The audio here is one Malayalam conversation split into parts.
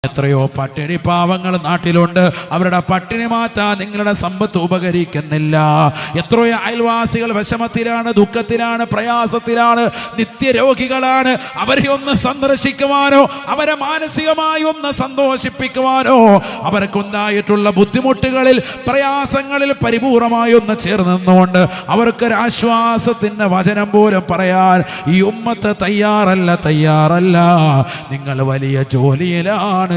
എത്രയോ പട്ടിണി പാവങ്ങൾ നാട്ടിലുണ്ട്. അവരുടെ പട്ടിണി മാറ്റാൻ നിങ്ങളുടെ സമ്പത്ത് ഉപകരിക്കുന്നില്ല. എത്രയോ അയൽവാസികൾ വിഷമത്തിലാണ്, ദുഃഖത്തിലാണ്, പ്രയാസത്തിലാണ്, നിത്യരോഗികളാണ്. അവരെ ഒന്ന് സന്ദർശിക്കുവാനോ അവരെ മാനസികമായി ഒന്ന് സന്തോഷിപ്പിക്കുവാനോ അവർക്കുണ്ടായിട്ടുള്ള ബുദ്ധിമുട്ടുകളിൽ പ്രയാസങ്ങളിൽ പരിപൂർണമായി ഒന്ന് ചേർന്നുകൊണ്ട് അവർക്കൊരാശ്വാസത്തിൻ്റെ വചനം പോലും പറയാൻ ഈ ഉമ്മത്ത് തയ്യാറല്ല. നിങ്ങൾ വലിയ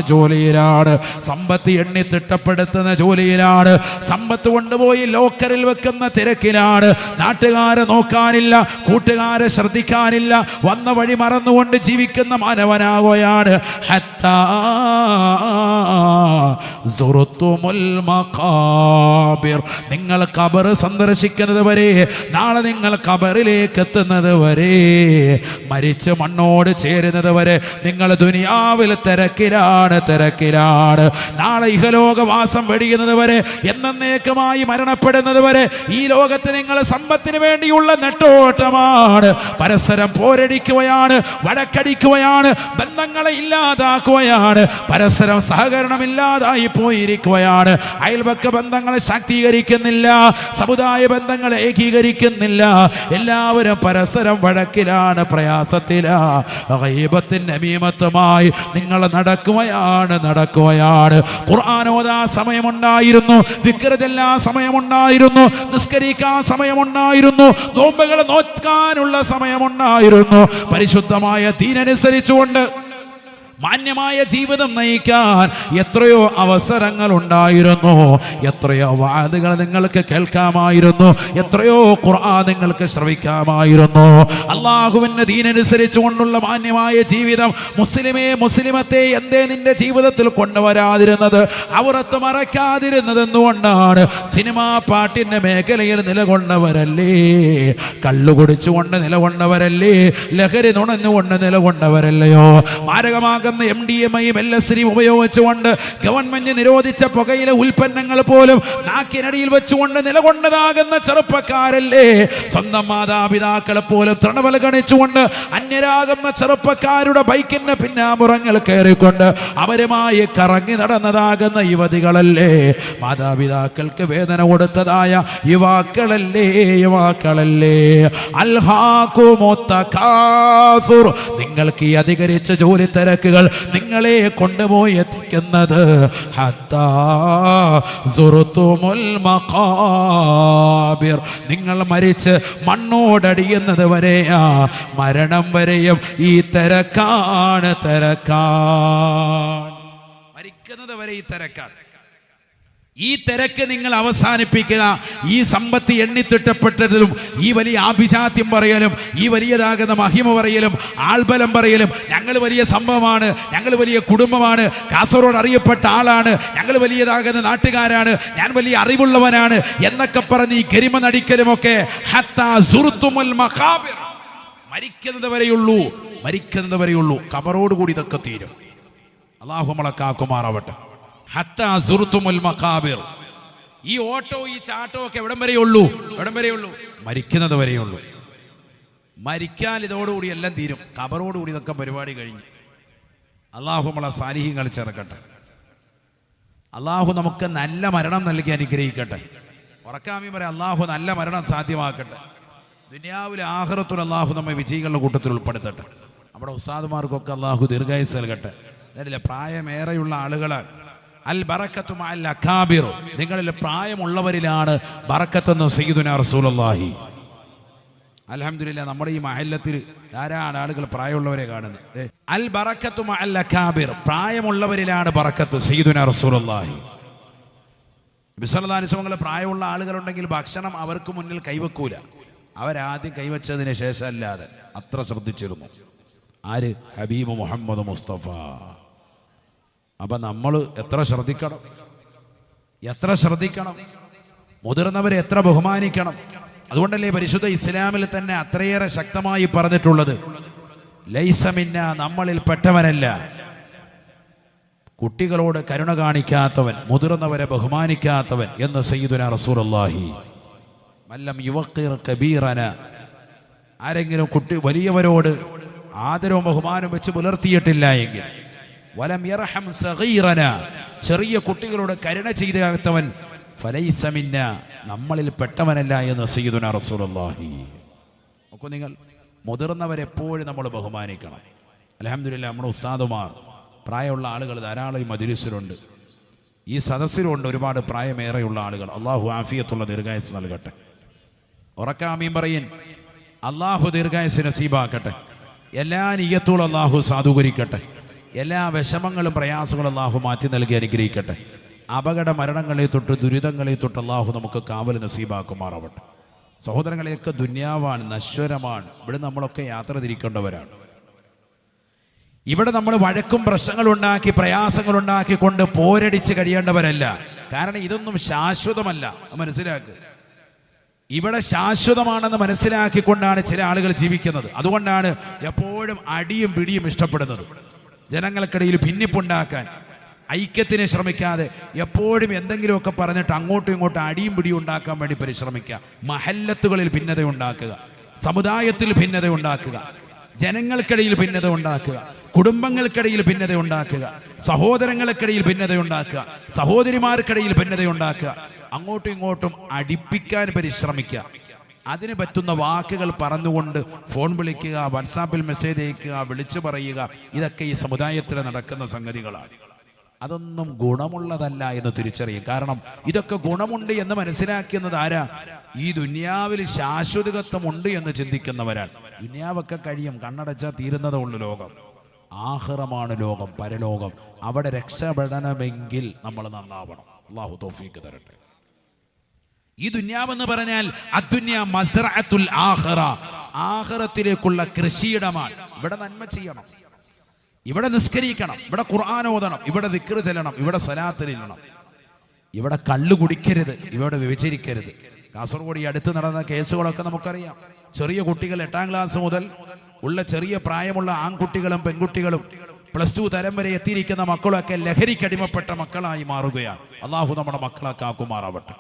ജോലിയിലാണ്, സമ്പത്ത് എണ്ണി തിട്ടപ്പെടുത്തുന്ന ജോലിയിലാണ്, സമ്പത്ത് കൊണ്ടുപോയി ലോക്കറിൽ വെക്കുന്ന തിരക്കിലാണ്. നാട്ടുകാരെ നോക്കാനില്ല, കൂട്ടുകാരെ ശ്രദ്ധിക്കാനില്ല, വന്ന വഴി മറന്നുകൊണ്ട് ജീവിക്കുന്ന മാനവനാകുകയാണ്. ഹത്താ സുറുത്തുമുൽ മഖാബിർ, നിങ്ങൾ ഖബർ സന്ദർശിക്കുന്നത് വരെ, നാളെ നിങ്ങൾ ഖബറിലേക്ക് എത്തുന്നത് വരെ, മരിച്ച് മണ്ണോട് ചേരുന്നത് വരെ നിങ്ങൾ ദുനിയാവിൽ തിരക്കിലാണ്. നാളെ ഇഹലോകവാസം വെടിയുന്നത് വരെ, എന്നേക്കുമായി മരണപ്പെടുന്നത് വരെ ഈ ലോകത്ത് നിങ്ങൾ സമ്പത്തിന് വേണ്ടിയുള്ള നെട്ടോട്ടമാണ്. പരസ്പരം പോരടിക്കുകയാണ്, വഴക്കടിക്കുകയാണ്, ബന്ധങ്ങളെ ഇല്ലാതാക്കുകയാണ്, പരസ്പരം സഹകരണമില്ലാതായി പോയിരിക്കുകയാണ്. അയൽപക്ക ബന്ധങ്ങളെ ശാക്തീകരിക്കുന്നില്ല, സമുദായ ബന്ധങ്ങളെ ഏകീകരിക്കുന്നില്ല. എല്ലാവരും പരസ്പരം വഴക്കിലാണ്, പ്രയാസത്തിലാണ്. ഗൈബത്തിൻ നമീമത്തുമായി നിങ്ങൾ നടക്കുകയാണ്. ഖുർആൻ ഓതാൻ സമയമുണ്ടായിരുന്നു, ദിക്ർ ചൊല്ലാൻ സമയമുണ്ടായിരുന്നു, നിസ്കരിക്കാൻ സമയമുണ്ടായിരുന്നു, നോമ്പുകൾ നോക്കാനുള്ള സമയമുണ്ടായിരുന്നു. പരിശുദ്ധമായ ദീനനുസരിച്ചുകൊണ്ട് മാന്യമായ ജീവിതം നയിക്കാൻ എത്രയോ അവസരങ്ങൾ ഉണ്ടായിരുന്നു, എത്രയോ വാദങ്ങൾ നിങ്ങൾക്ക് കേൾക്കാമായിരുന്നു, എത്രയോ ഖുർആൻ നിങ്ങൾക്ക് ശ്രവിക്കാമായിരുന്നു. അള്ളാഹുവിൻ്റെ ദീനനുസരിച്ചു കൊണ്ടുള്ള മാന്യമായ ജീവിതം മുസ്ലിമത്തെ എന്തേ നിന്റെ ജീവിതത്തിൽ കൊണ്ടുവരാതിരുന്നത്, അവറത്ത് മറക്കാതിരുന്നത് എന്തുകൊണ്ടാണ്? സിനിമാ പാട്ടിൻ്റെ മേഖലയിൽ നിലകൊണ്ടവരല്ലേ, കള്ളുകുടിച്ചുകൊണ്ട് നിലകൊണ്ടവരല്ലേ, ലഹരി നുണഞ്ഞുകൊണ്ട് നിലകൊണ്ടവരല്ലയോ, മാരകമാകുന്ന MDMA-യും LSD-യും ഉപയോഗിച്ചുകൊണ്ട് ഗവൺമെന്റ് നിരോധിച്ച പുകയില ഉൽപ്പന്നങ്ങൾ പോലും നാക്കിനടിയിൽ വെച്ചുകൊണ്ട് നിലകൊണ്ടതാകുന്ന ചെറുപ്പക്കാരല്ലേ, സ്വന്തം മാതാപിതാക്കളെ പോലും തൃണവൽഗണിച്ചുകൊണ്ട് അന്യരാകുന്ന ചെറുപ്പക്കാരുടെ ബൈക്കിന്റെ പിന്നാമ്പുറങ്ങൾ കയറിക്കൊണ്ട് അവരുമായി കറങ്ങി നടന്നതാകുന്ന യുവതികളല്ലേ, മാതാപിതാക്കൾക്ക് വേദന കൊടുത്തതായ യുവാക്കളല്ലേ. അൽഹാഖുമുത്തകാസുർ, നിങ്ങൾക്ക് ഈ അധികരിച്ച ജോലി തിരക്കുകൾ നിങ്ങളെ കൊണ്ടുപോയി എത്തിക്കുന്നത് ഹത്താ സുറുത്തുമുൽ മഖാബിർ, നിങ്ങൾ മരിച്ച് മണ്ണോടടിയുന്നത് വരെയാ, മരണം വരെയും ഈ തിരക്കാണ്. മരിക്കുന്നത് വരെ ഈ തിരക്കാണ്. ഈ തിരക്ക് നിങ്ങൾ അവസാനിപ്പിക്കുക. ഈ സമ്പത്ത് എണ്ണിത്തിട്ടപ്പെട്ടതിലും ഈ വലിയ ആഭിജാത്യം പറയലും, ഈ വലിയതാകുന്ന മഹിമ പറയലും, ആൾബലം പറയലും, ഞങ്ങൾ വലിയ സംഭവമാണ്, ഞങ്ങൾ വലിയ കുടുംബമാണ്, കാസർഗോഡ് അറിയപ്പെട്ട ആളാണ്, ഞങ്ങൾ വലിയതാകുന്ന നാട്ടുകാരാണ്, ഞാൻ വലിയ അറിവുള്ളവനാണ് എന്നൊക്കെ പറഞ്ഞ് ഈ ഗരിമ നടിക്കലുമൊക്കെ ഹത്താ സുറുത്തുമുൽ മഖാബിർ, മരിക്കുന്നത് വരെയുള്ളൂ. ഖബറോട് കൂടി ഇതൊക്കെ തീരും. അല്ലാഹു നമ്മളെ കാക്കുമാറാവട്ടെ. ഹത്താ സുറുത്തുമുൽ മഖാബിർ, ഈ ഓട്ടോ ഈ ചാട്ടോ ഒക്കെ എവിടം വരെയുള്ളൂ? മരിക്കുന്നത് വരെയുള്ളൂ. മരിക്കാൻ ഇതോടുകൂടി എല്ലാം തീരും. ഖബറോടുകൂടി ഇതൊക്കെ പരിപാടി കഴിഞ്ഞു. അള്ളാഹു നമ്മളെ സാലിഹ്യങ്ങൾ ചേർക്കട്ടെ. അള്ളാഹു നമുക്ക് നല്ല മരണം നൽകി അനുഗ്രഹിക്കട്ടെ. ഉറക്കാമി പറയാം, അള്ളാഹു നല്ല മരണം സാധ്യമാക്കട്ടെ. ദുനിയാവിലെ ആഖിറത്തുൽ അള്ളാഹു നമ്മെ വിജയികളുടെ കൂട്ടത്തിൽ ഉൾപ്പെടുത്തട്ടെ. നമ്മുടെ ഉസ്താദുമാർക്കൊക്കെ അള്ളാഹു ദീർഘായുസ്സ് നൽകട്ടെ. അതല്ല, പ്രായമേറെയുള്ള ആളുകളാണ്. അൽ ബറക്കത്തു മഅൽ അകാബിർ, നിങ്ങളിൽ പ്രായമുള്ളവരിലാണ് ബറക്കത്തെന്ന് സയ്യിദുനാ റസൂലുള്ളാഹി. അൽഹംദുലില്ലാ, നമ്മുടെ ഈ മഹല്ലത്തിൽ ധാരാളം ആളുകൾ പ്രായമുള്ളവരെ കാണുന്നത്. അൽ ബറക്കത്തു മഅൽ അകാബിർ, പ്രായമുള്ളവരിലാണ് ബറക്കത്ത്. സയ്യിദുനാ റസൂലുള്ളാഹി നബി സല്ലല്ലാഹു അലൈഹി വസല്ലം പ്രായമുള്ള ആളുകളുണ്ടെങ്കിൽ ഭക്ഷണം അവർക്ക് മുന്നിൽ കൈവെക്കൂല, അവരാദ്യം കൈവച്ചതിന് ശേഷം അല്ലാതെ. അത്ര ശ്രദ്ധിച്ചിരുന്നു. ആര്? ഹബീബ് മുഹമ്മദ് മുസ്തഫ. അപ്പം നമ്മൾ എത്ര ശ്രദ്ധിക്കണം, മുതിർന്നവരെ എത്ര ബഹുമാനിക്കണം. അതുകൊണ്ടല്ലേ പരിശുദ്ധ ഇസ്ലാമിൽ തന്നെ അത്രയേറെ ശക്തമായി പറഞ്ഞിട്ടുള്ളത്, ലൈസ മിന്നാ, നമ്മളിൽ പെട്ടവനല്ല, കുട്ടികളോട് കരുണ കാണിക്കാത്തവൻ, മുതിർന്നവരെ ബഹുമാനിക്കാത്തവൻ എന്ന് സയ്യിദുനാ റസൂലുള്ളാഹി. മല്ലം യുവഖിർ കബീറന, ആരെങ്കിലും വലിയവരോട് ആദരവും ബഹുമാനവും വെച്ച് പുലർത്തിയിട്ടില്ല എങ്കിൽ, വലം യർഹം സഗീറന, ചെറിയ കുട്ടികളോട് കരുണ ചെയ്താത്തവൻ ഫലൈസ മിന്ന, നമ്മളിൽ പെട്ടവനല്ല എന്ന് സയ്യിദുനാ റസൂലുള്ളാഹി. നോക്കൂ നിങ്ങൾ, മുതിർന്നവരെപ്പോഴും നമ്മൾ ബഹുമാനിക്കണം. അൽഹംദുലില്ലാ, നമ്മുടെ ഉസ്താദുമാർ, പ്രായമുള്ള ആളുകൾ ധാരാളം ഈ മജ്‌ലിസിലുണ്ട്, ഈ സദസ്സിലുണ്ട് ഒരുപാട് പ്രായമേറെയുള്ള ആളുകൾ. അള്ളാഹു ആഫിയത്തുള്ള ദീർഘായുസ് നൽകട്ടെ. ഉറക്കാമീൻ പറയിൻ. അള്ളാഹു ദീർഘായുസ് നസീബാക്കട്ടെ. എല്ലാ നിയ്യത്തുകളും അള്ളാഹു സാധൂകരിക്കട്ടെ. എല്ലാ വിഷമങ്ങളും പ്രയാസങ്ങളും അള്ളാഹു മാറ്റി നൽകി അനുഗ്രഹിക്കട്ടെ. അപകട മരണങ്ങളെ തൊട്ട് ദുരിതങ്ങളെ തൊട്ട് അള്ളാഹു നമുക്ക് കാവൽ നസീബാക്കുമാറാവട്ടെ. സഹോദരങ്ങളെയൊക്കെ ദുന്യാവാണ്, നശ്വരമാണ്. ഇവിടെ നമ്മളൊക്കെ യാത്ര തിരിക്കേണ്ടവരാണ്. ഇവിടെ നമ്മൾ വഴക്കും പ്രശ്നങ്ങളുണ്ടാക്കി പ്രയാസങ്ങളുണ്ടാക്കിക്കൊണ്ട് പോരടിച്ച് കഴിയേണ്ടവരല്ല. കാരണം ഇതൊന്നും ശാശ്വതമല്ല, മനസ്സിലാക്കുക. ഇവിടെ ശാശ്വതമാണെന്ന് മനസ്സിലാക്കിക്കൊണ്ടാണ് ചില ആളുകൾ ജീവിക്കുന്നത്. അതുകൊണ്ടാണ് എപ്പോഴും അടിയും പിടിയും ഇഷ്ടപ്പെടുന്നത്. ജനങ്ങൾക്കിടയിൽ ഭിന്നിപ്പുണ്ടാക്കാൻ, ഐക്യത്തിന് ശ്രമിക്കാതെ എപ്പോഴും എന്തെങ്കിലുമൊക്കെ പറഞ്ഞിട്ട് അങ്ങോട്ടും ഇങ്ങോട്ടും അടിയും പിടിയും ഉണ്ടാക്കാൻ വേണ്ടി പരിശ്രമിക്കുക. മഹല്ലത്തുകളിൽ ഭിന്നത ഉണ്ടാക്കുക, സമുദായത്തിൽ ഭിന്നത ഉണ്ടാക്കുക, ജനങ്ങൾക്കിടയിൽ ഭിന്നത ഉണ്ടാക്കുക, കുടുംബങ്ങൾക്കിടയിൽ ഭിന്നത ഉണ്ടാക്കുക, സഹോദരങ്ങൾക്കിടയിൽ ഭിന്നത ഉണ്ടാക്കുക, സഹോദരിമാർക്കിടയിൽ ഭിന്നത ഉണ്ടാക്കുക, അങ്ങോട്ടും ഇങ്ങോട്ടും അടിപ്പിക്കാൻ പരിശ്രമിക്കുക. അതിന് പറ്റുന്ന വാക്കുകൾ പറഞ്ഞുകൊണ്ട് ഫോൺ വിളിക്കുക, വാട്സാപ്പിൽ മെസ്സേജ് അയക്കുക, വിളിച്ചു പറയുക, ഇതൊക്കെ ഈ സമുദായത്തിൽ നടക്കുന്ന സംഗതികളാണ്. അതൊന്നും ഗുണമുള്ളതല്ല എന്ന് തിരിച്ചറിയും. കാരണം ഇതൊക്കെ ഗുണമുണ്ട് എന്ന് മനസ്സിലാക്കുന്നത് ആരാ? ഈ ദുനിയാവിൽ ശാശ്വതത്വമുണ്ട് എന്ന് ചിന്തിക്കുന്നവരാണ്. ദുനിയാവൊക്കെ കഴിയും, കണ്ണടച്ചാൽ തീരുന്നതേ ഉള്ളൂ ലോകം. ആഖിറമാണ് ലോകം, പരലോകം. അവിടെ രക്ഷപ്പെടണമെങ്കിൽ നമ്മൾ നന്നാവണം. അല്ലാഹു തൗഫീഖ് തരട്ടെ. ഈ ദുനിയാവെന്ന് പറഞ്ഞാൽ അദ്ദുനിയ മസ്റഅത്തുൽ ആഖിറ, ആഖിറത്തിലേക്കുള്ള കൃഷിയിടമാണ്. ഇവിടെ നന്മ ചെയ്യണം, ഇവിടെ നിസ്കരിക്കണം, ഇവിടെ ഖുർആൻ ഓതണം, ഇവിടെ ദിക്ർ ചെല്ലണം, ഇവിടെ സ്വലാത്ത് ചെല്ലണം, ഇവിടെ കള്ളു കുടിക്കരുത്, ഇവിടെ വ്യഭിചരിക്കരുത്. കാസർഗോഡ് ഈ അടുത്ത് നടന്ന കേസുകളൊക്കെ നമുക്കറിയാം. ചെറിയ കുട്ടികൾ 8ാം ക്ലാസ് മുതൽ ഉള്ള ചെറിയ പ്രായമുള്ള ആൺകുട്ടികളും പെൺകുട്ടികളും +2 തരം വരെ എത്തിയിരിക്കുന്ന മക്കളൊക്കെ ലഹരിക്കടിമപ്പെട്ട മക്കളായി മാറുകയാണ്. അള്ളാഹു നമ്മുടെ മക്കളെ കാക്കുമാറാവട്ടെ.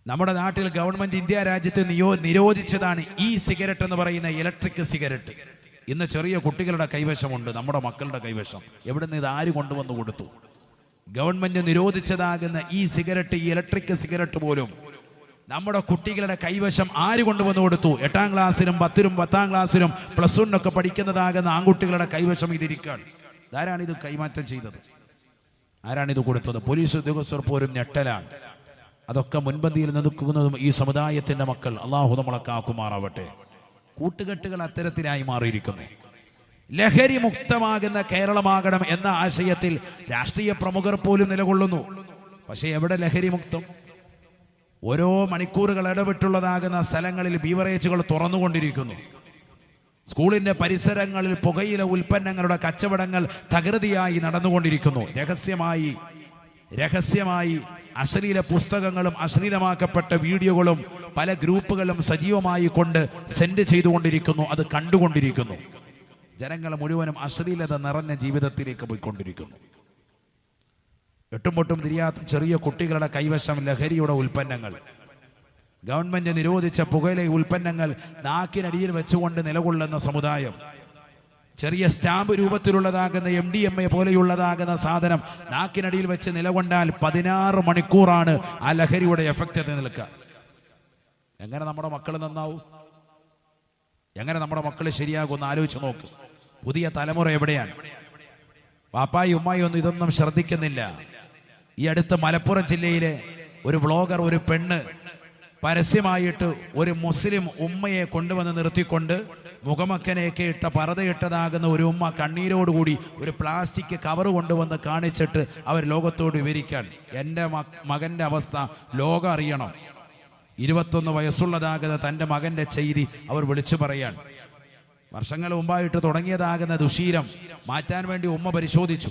നമ്മുടെ നാട്ടിൽ ഗവൺമെന്റ് ഇന്ത്യ രാജ്യത്ത് നിരോധിച്ചതാണ് ഈ സിഗരറ്റ് എന്ന് പറയുന്ന ഇലക്ട്രിക് സിഗരറ്റ്. ഇന്ന് ചെറിയ കുട്ടികളുടെ കൈവശമുണ്ട്, നമ്മുടെ മക്കളുടെ കൈവശം. എവിടുന്ന് ഇത് ആര് കൊണ്ടുവന്ന് കൊടുത്തു? ഗവൺമെന്റ് നിരോധിച്ചതാകുന്ന ഈ സിഗരറ്റ്, ഈ ഇലക്ട്രിക് സിഗരറ്റ് പോലും നമ്മുടെ കുട്ടികളുടെ കൈവശം ആര് കൊണ്ടുവന്ന് കൊടുത്തു? 8ാം ക്ലാസ്സിലും 10ലും 10ാം ക്ലാസ്സിലും +1 പഠിക്കുന്നതാകുന്ന ആൺകുട്ടികളുടെ കൈവശം ഇതിരിക്കാൻ. ആരാണിത് കൈമാറ്റം ചെയ്തത്? ആരാണിത് കൊടുത്തത്? പോലീസ് ഉദ്യോഗസ്ഥർ പോലും ഞെട്ടലാണ്. അതൊക്കെ മുൻപന്തിയിൽ നിൽക്കുന്നതും ഈ സമുദായത്തിന്റെ മക്കൾ. അള്ളാഹു നമ്മളെ കാക്കുമാറാവട്ടെ. കൂട്ടുകെട്ടുകൾ അത്തരത്തിലായി മാറിയിരിക്കുന്നു. ലഹരി മുക്തമാകുന്ന കേരളമാകണം എന്ന ആശയത്തിൽ രാഷ്ട്രീയ പ്രമുഖർ പോലും നിലകൊള്ളുന്നു. പക്ഷേ എവിടെ ലഹരി മുക്തം? ഓരോ മണിക്കൂറുകൾ ഇടവിട്ടുള്ളതാകുന്ന സ്ഥലങ്ങളിൽ ബീവറേജുകൾ തുറന്നുകൊണ്ടിരിക്കുന്നു. സ്കൂളിന്റെ പരിസരങ്ങളിൽ പുകയില ഉൽപ്പന്നങ്ങളുടെ കച്ചവടങ്ങൾ തകൃതിയായി നടന്നുകൊണ്ടിരിക്കുന്നു. രഹസ്യമായി അശ്ലീല പുസ്തകങ്ങളും അശ്ലീലമാക്കപ്പെട്ട വീഡിയോകളും പല ഗ്രൂപ്പുകളും സജീവമായി കൊണ്ട് സെൻഡ് ചെയ്തുകൊണ്ടിരിക്കുന്നു. അത് കണ്ടുകൊണ്ടിരിക്കുന്നു. ജനങ്ങൾ മുഴുവനും അശ്ലീലത നിറഞ്ഞ ജീവിതത്തിലേക്ക് പോയിക്കൊണ്ടിരിക്കുന്നു. എട്ടുംപൊട്ടും തിരിയാത്ത ചെറിയ കുട്ടികളുടെ കൈവശം ലഹരിയുടെ ഉൽപ്പന്നങ്ങൾ, ഗവൺമെന്റ് നിരോധിച്ച പുകയില ഉൽപ്പന്നങ്ങൾ നാക്കിനടിയിൽ വെച്ചുകൊണ്ട് നിലകൊള്ളുന്ന സമുദായം. ചെറിയ സ്റ്റാമ്പ് രൂപത്തിലുള്ളതാകുന്ന MDMA പോലെയുള്ളതാകുന്ന സാധനം നാക്കിനടിയിൽ വെച്ച് നിലകൊണ്ടാൽ 16 മണിക്കൂറാണ് ആ ലഹരിയുടെ എഫക്റ്റ് നിൽക്കുക. എങ്ങനെ നമ്മുടെ മക്കൾ നന്നാവും? എങ്ങനെ നമ്മുടെ മക്കൾ ശരിയാകുമെന്ന് ആലോചിച്ച് നോക്ക്. പുതിയ തലമുറ എവിടെയാണ്? പാപ്പായും ഉമ്മായും ഒന്നും ഇതൊന്നും ശ്രദ്ധിക്കുന്നില്ല. ഈ അടുത്ത് മലപ്പുറം ജില്ലയിലെ ഒരു വ്ളോഗർ, ഒരു പെണ്ണ് പരസ്യമായിട്ട് ഒരു മുസ്ലിം ഉമ്മയെ കൊണ്ടുവന്ന് നിർത്തിക്കൊണ്ട് മുഖമക്കനെയൊക്കെ ഇട്ട പർദ്ദയിട്ടതാകുന്ന ഒരു ഉമ്മ കണ്ണീരോടുകൂടി ഒരു പ്ലാസ്റ്റിക് കവർ കൊണ്ടുവന്ന് കാണിച്ചിട്ട് അവർ ലോകത്തോട് വിവരിക്കാൻ, എൻ്റെ മകൻ്റെ അവസ്ഥ ലോകം അറിയണം. 21 വയസ്സുള്ളതാകുന്ന തൻ്റെ മകൻ്റെ ചെയ്തി അവർ വിളിച്ചു പറയാൻ. വർഷങ്ങൾ മുമ്പായിട്ട് തുടങ്ങിയതാകുന്ന ദുശീലം മാറ്റാൻ വേണ്ടി ഉമ്മ പരിശോധിച്ചു.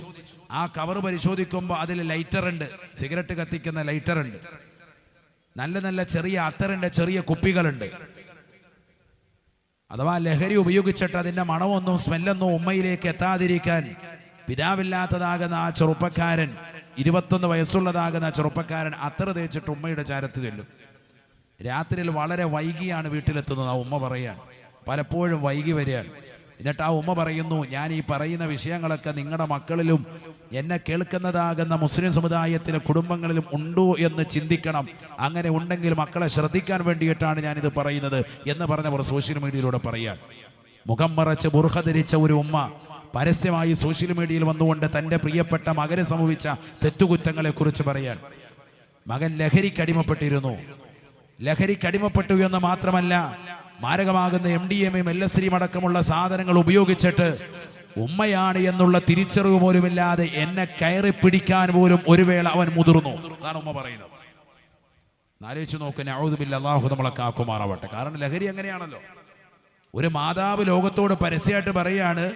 ആ കവർ പരിശോധിക്കുമ്പോൾ അതിൽ ലൈറ്ററുണ്ട്, സിഗരറ്റ് കത്തിക്കുന്ന ലൈറ്ററുണ്ട്, നല്ല ചെറിയ അത്തറിൻ്റെ ചെറിയ കുപ്പികളുണ്ട്. അഥവാ ലഹരി ഉപയോഗിച്ചിട്ട് അതിൻ്റെ മണമൊന്നും സ്മെല്ലൊന്നും ഉമ്മയിലേക്ക് എത്താതിരിക്കാൻ പിതാവില്ലാത്തതാകുന്ന ആ ചെറുപ്പക്കാരൻ, 21 വയസ്സുള്ളതാകുന്ന ചെറുപ്പക്കാരൻ അത്തറ് തേച്ചിട്ട് ഉമ്മയുടെ ചാരത്ത് ചെല്ലും. രാത്രിയിൽ വളരെ വൈകിയാണ് വീട്ടിലെത്തുന്നത്. ആ ഉമ്മ പറയാൻ, പലപ്പോഴും വൈകി വരികയാണ്. എന്നിട്ട് ആ ഉമ്മ പറയുന്നു, ഞാൻ ഈ പറയുന്ന വിഷയങ്ങളൊക്കെ നിങ്ങളുടെ മക്കളിലും എന്നെ കേൾക്കുന്നതാകുന്ന മുസ്ലിം സമുദായത്തിലെ കുടുംബങ്ങളിലും ഉണ്ടോ എന്ന് ചിന്തിക്കണം. അങ്ങനെ ഉണ്ടെങ്കിൽ മക്കളെ ശ്രദ്ധിക്കാൻ വേണ്ടിയിട്ടാണ് ഞാനിത് പറയുന്നത് എന്ന് പറഞ്ഞവർ സോഷ്യൽ മീഡിയയിലൂടെ പറയാൻ. മുഖം മറച്ച് ബുർഖ ധരിച്ച ഒരു ഉമ്മ പരസ്യമായി സോഷ്യൽ മീഡിയയിൽ വന്നുകൊണ്ട് തൻ്റെ പ്രിയപ്പെട്ട മകന് സംഭവിച്ച തെറ്റുകുറ്റങ്ങളെ കുറിച്ച് പറയാൻ. മകൻ ലഹരിക്കടിമപ്പെട്ടിരുന്നു. ലഹരിക്കടിമപ്പെട്ടു എന്ന് മാത്രമല്ല, മാരകമാകുന്ന MDMA LSD അടക്കമുള്ള സാധനങ്ങൾ ഉപയോഗിച്ചിട്ട് ഉമ്മയാണ് എന്നുള്ള തിരിച്ചറിവ് പോലുമില്ലാതെ എന്നെ കയറി പിടിക്കാൻ പോലും ഒരു വേള അവൻ മുതിർന്നു. അതാണ് ഉമ്മ പറയുന്നത്. ആലോചിച്ച് നോക്കുന്ന ഔദുബില്ല, അല്ലാഹു നമ്മളെ കാക്കുമാറാവട്ടെ. കാരണം ലഹരി അങ്ങനെയാണല്ലോ. ഒരു മാതാവ് ലോകത്തോട് പരസ്യമായിട്ട് പറയാണ്,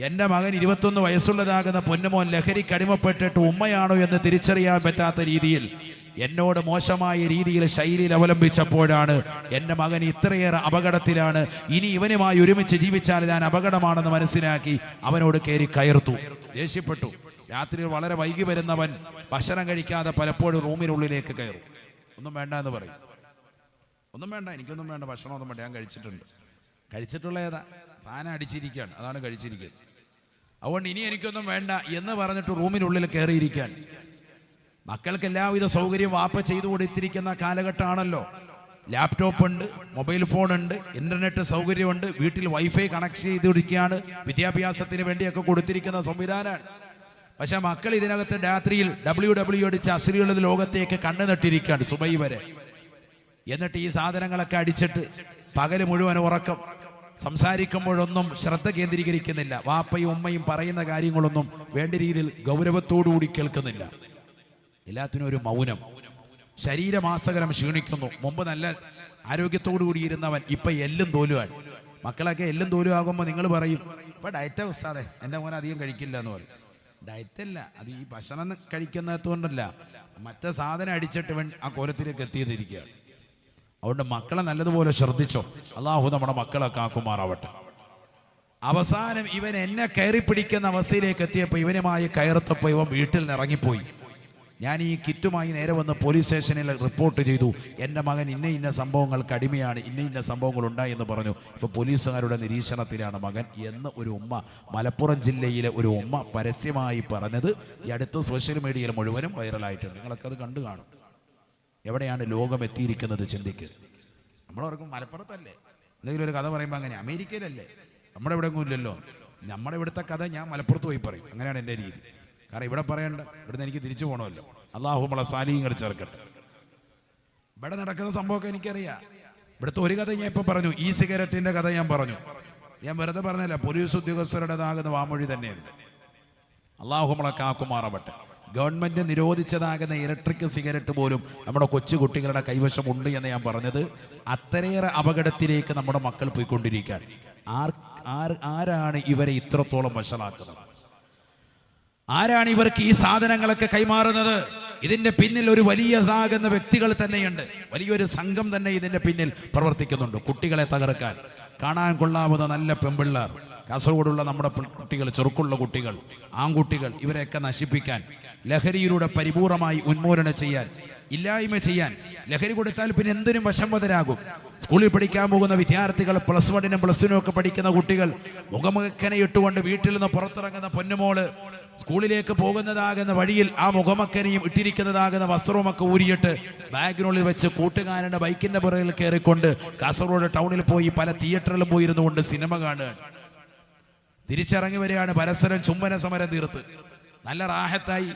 എൻ്റെ മകൻ 21 വയസ്സുള്ളതാകുന്ന പൊന്നുമോൻ ലഹരിക്കടിമപ്പെട്ടിട്ട് ഉമ്മയാണോ എന്ന് തിരിച്ചറിയാൻ പറ്റാത്ത രീതിയിൽ എന്നോട് മോശമായ രീതിയിൽ ശൈലിയിൽ അവലംബിച്ചപ്പോഴാണ് എൻ്റെ മകൻ ഇത്രയേറെ അപകടത്തിലാണ്, ഇനി ഇവനുമായി ഒരുമിച്ച് ജീവിച്ചാൽ ഞാൻ അപകടമാണെന്ന് മനസ്സിലാക്കി അവനോട് കയറി കയർത്തു. ദേഷ്യപ്പെട്ടു. രാത്രി വളരെ വൈകി വരുന്നവൻ ഭക്ഷണം കഴിക്കാതെ പലപ്പോഴും റൂമിനുള്ളിലേക്ക് കയറും. ഒന്നും വേണ്ട എന്ന് പറയും. ഒന്നും വേണ്ട, എനിക്കൊന്നും വേണ്ട, ഭക്ഷണമൊന്നും വേണ്ട, ഞാൻ കഴിച്ചിട്ടുള്ള ഏതാ സാധനം അടിച്ചിരിക്കുകയാണ്, അതാണ് കഴിച്ചിരിക്കുന്നത്, അതുകൊണ്ട് ഇനി എനിക്കൊന്നും വേണ്ട എന്ന് പറഞ്ഞിട്ട് റൂമിനുള്ളിൽ കയറിയിരിക്കാൻ. മക്കൾക്ക് എല്ലാവിധ സൗകര്യം വാപ്പ ചെയ്തു കൊടുത്തിരിക്കുന്ന കാലഘട്ടമാണല്ലോ. ലാപ്ടോപ്പ് ഉണ്ട്, മൊബൈൽ ഫോൺ ഉണ്ട്, ഇന്റർനെറ്റ് സൗകര്യമുണ്ട്, വീട്ടിൽ വൈഫൈ കണക്ട് ചെയ്തിരിക്കുകയാണ്, വിദ്യാഭ്യാസത്തിന് വേണ്ടിയൊക്കെ കൊടുത്തിരിക്കുന്ന സംവിധാനമാണ്. പക്ഷെ മക്കൾ ഇതിനകത്ത് രാത്രിയിൽ WWE അടിച്ച് അശ്ലീല ലോകത്തേക്ക് കണ്ണു നട്ടിരിക്കുകയാണ് സുബൈ വരെ. എന്നിട്ട് ഈ സാധനങ്ങളൊക്കെ അടിച്ചിട്ട് പകല് മുഴുവൻ ഉറക്കം, സംസാരിക്കുമ്പോഴൊന്നും ശ്രദ്ധ കേന്ദ്രീകരിക്കുന്നില്ല, വാപ്പയും ഉമ്മയും പറയുന്ന കാര്യങ്ങളൊന്നും വേണ്ട രീതിയിൽ ഗൗരവത്തോടുകൂടി കേൾക്കുന്നില്ല. എല്ലാത്തിനും ഒരു മൗനം. ശരീരമാസകരം ക്ഷീണിക്കുന്നു. മുമ്പ് നല്ല ആരോഗ്യത്തോടു കൂടി ഇരുന്നവൻ ഇപ്പൊ എല്ലും തോലുവാൻ. മക്കളൊക്കെ എല്ലും തോലുവാകുമ്പോൾ നിങ്ങൾ പറയും, ഇപ്പൊ ഡയറ്റാ ഉസ്താദേ, എൻ്റെ മോൻ അധികം കഴിക്കില്ല എന്ന് പറയും. ഡയറ്റല്ല, അത് ഈ ഭക്ഷണം കഴിക്കുന്നതുകൊണ്ടല്ല, മറ്റേ സാധനം അടിച്ചിട്ട് ആ കോലത്തിലേക്ക് എത്തിയതിരിക്കുകയാണ്. അതുകൊണ്ട് മക്കളെ നല്ലതുപോലെ ശ്രദ്ധിച്ചോ. അല്ലാഹു നമ്മുടെ മക്കളെ കാക്കുമാറാവട്ടെ. അവസാനം ഇവൻ എന്നെ കയറി പിടിക്കുന്ന അവസ്ഥയിലേക്ക് എത്തിയപ്പോൾ ഇവനുമായി കയർത്തപ്പോൾ ഇവൻ വീട്ടിൽ നിന്ന് ഇറങ്ങിപ്പോയി. ഞാൻ ഈ കിറ്റുമായി നേരെ വന്ന് പോലീസ് സ്റ്റേഷനിൽ റിപ്പോർട്ട് ചെയ്തു, എൻ്റെ മകൻ ഇന്ന സംഭവങ്ങൾക്ക് അടിമയാണ്, ഇന്ന സംഭവങ്ങൾ ഉണ്ടായി എന്ന് പറഞ്ഞു. ഇപ്പോൾ പോലീസുകാരുടെ നിരീക്ഷണത്തിലാണ് മകൻ എന്ന് ഒരു ഉമ്മ, മലപ്പുറം ജില്ലയിലെ ഒരു ഉമ്മ പരസ്യമായി പറഞ്ഞത് ഈ അടുത്ത സോഷ്യൽ മീഡിയയിൽ മുഴുവനും വൈറലായിട്ടുണ്ട്. നിങ്ങളൊക്കെ അത് കണ്ടു കാണും. എവിടെയാണ് ലോകം എത്തിയിരിക്കുന്നത് ചിന്തിക്ക്. നമ്മളവർക്കും മലപ്പുറത്തല്ലേ, എന്തെങ്കിലും ഒരു കഥ പറയുമ്പോൾ അങ്ങനെ അമേരിക്കയിലല്ലേ, നമ്മുടെ ഇവിടെ ഒന്നും ഇല്ലല്ലോ. നമ്മുടെ ഇവിടുത്തെ കഥ ഞാൻ മലപ്പുറത്ത് പോയി പറയും. അങ്ങനെയാണ് എൻ്റെ രീതി. കാരണം ഇവിടെ പറയണ്ട, ഇവിടുന്ന് എനിക്ക് തിരിച്ചു പോകണമല്ലോ. അല്ലാഹു നമ്മളെ സാലിഹ്യങ്ങൾ ചേർക്കട്ടെ. ഇവിടെ നടക്കുന്ന സംഭവമൊക്കെ എനിക്കറിയാം. ഇവിടുത്തെ ഒരു കഥ ഞാൻ ഇപ്പം പറഞ്ഞു, ഈ സിഗരറ്റിൻ്റെ കഥ ഞാൻ പറഞ്ഞു. ഞാൻ വെറുതെ പറഞ്ഞല്ല, പോലീസ് ഉദ്യോഗസ്ഥരുടേതാകുന്ന വാമൊഴി തന്നെയുണ്ട്. അല്ലാഹു നമ്മളെ കാക്കുമാറാവട്ടെ. ഗവൺമെന്റ് നിരോധിച്ചതാകുന്ന ഇലക്ട്രിക് സിഗരറ്റ് പോലും നമ്മുടെ കൊച്ചു കുട്ടികളുടെ കൈവശമുണ്ട് എന്ന് ഞാൻ പറഞ്ഞത്. അത്രയേറെ അപകടത്തിലേക്ക് നമ്മുടെ മക്കൾ പോയിക്കൊണ്ടിരിക്കാൻ. ആരാണ് ഇവരെ ഇത്രത്തോളം വഷളാക്കുന്നത്? ആരാണ് ഇവർക്ക് ഈ സാധനങ്ങളൊക്കെ കൈമാറുന്നത്? ഇതിന്റെ പിന്നിൽ ഒരു വലിയതാകുന്ന വ്യക്തികൾ തന്നെയുണ്ട്, വലിയൊരു സംഘം തന്നെ ഇതിന്റെ പിന്നിൽ പ്രവർത്തിക്കുന്നുണ്ട്. കുട്ടികളെ തകർക്കാൻ, കാണാൻ കൊള്ളാവുന്ന നല്ല പെൺപിള്ളേർ, കാസർഗോഡുള്ള നമ്മുടെ കുട്ടികൾ, ചെറുക്കുള്ള കുട്ടികൾ, ആൺകുട്ടികൾ, ഇവരെയൊക്കെ നശിപ്പിക്കാൻ, ലഹരിയിലൂടെ പരിപൂർണമായി ഉന്മൂലനം ചെയ്യാൻ, ഇല്ലായ്മ ചെയ്യാൻ. ലഹരി കൊടുത്താൽ പിന്നെ എന്തിനും വശംവദരാകും. സ്കൂളിൽ പഠിക്കാൻ പോകുന്ന വിദ്യാർത്ഥികൾ, പ്ലസ് 1-നും പ്ലസ് 2-നും ഒക്കെ പഠിക്കുന്ന കുട്ടികൾ, മുഖമക്കനെ ഇട്ടുകൊണ്ട് വീട്ടിൽ നിന്ന് പുറത്തിറങ്ങുന്ന പൊന്നുമോള് സ്കൂളിലേക്ക് പോകുന്നതാകുന്ന വഴിയിൽ ആ മുഖമക്കനെയും ഇട്ടിരിക്കുന്നതാകുന്ന വസ്ത്രവുമൊക്കെ ഊരിയിട്ട് ബാഗിനുള്ളിൽ വെച്ച് കൂട്ടുകാരൻ്റെ ബൈക്കിന്റെ പുറകിൽ കയറിക്കൊണ്ട് കാസർഗോഡ് ടൗണിൽ പോയി പല തിയേറ്ററിലും പോയിരുന്നു കൊണ്ട് സിനിമ കാണുക. തിരിച്ചിറങ്ങി വരികയാണ്, പരസ്പരം ചുംബന സമരം തീർത്ത് നല്ല റാഹത്തായി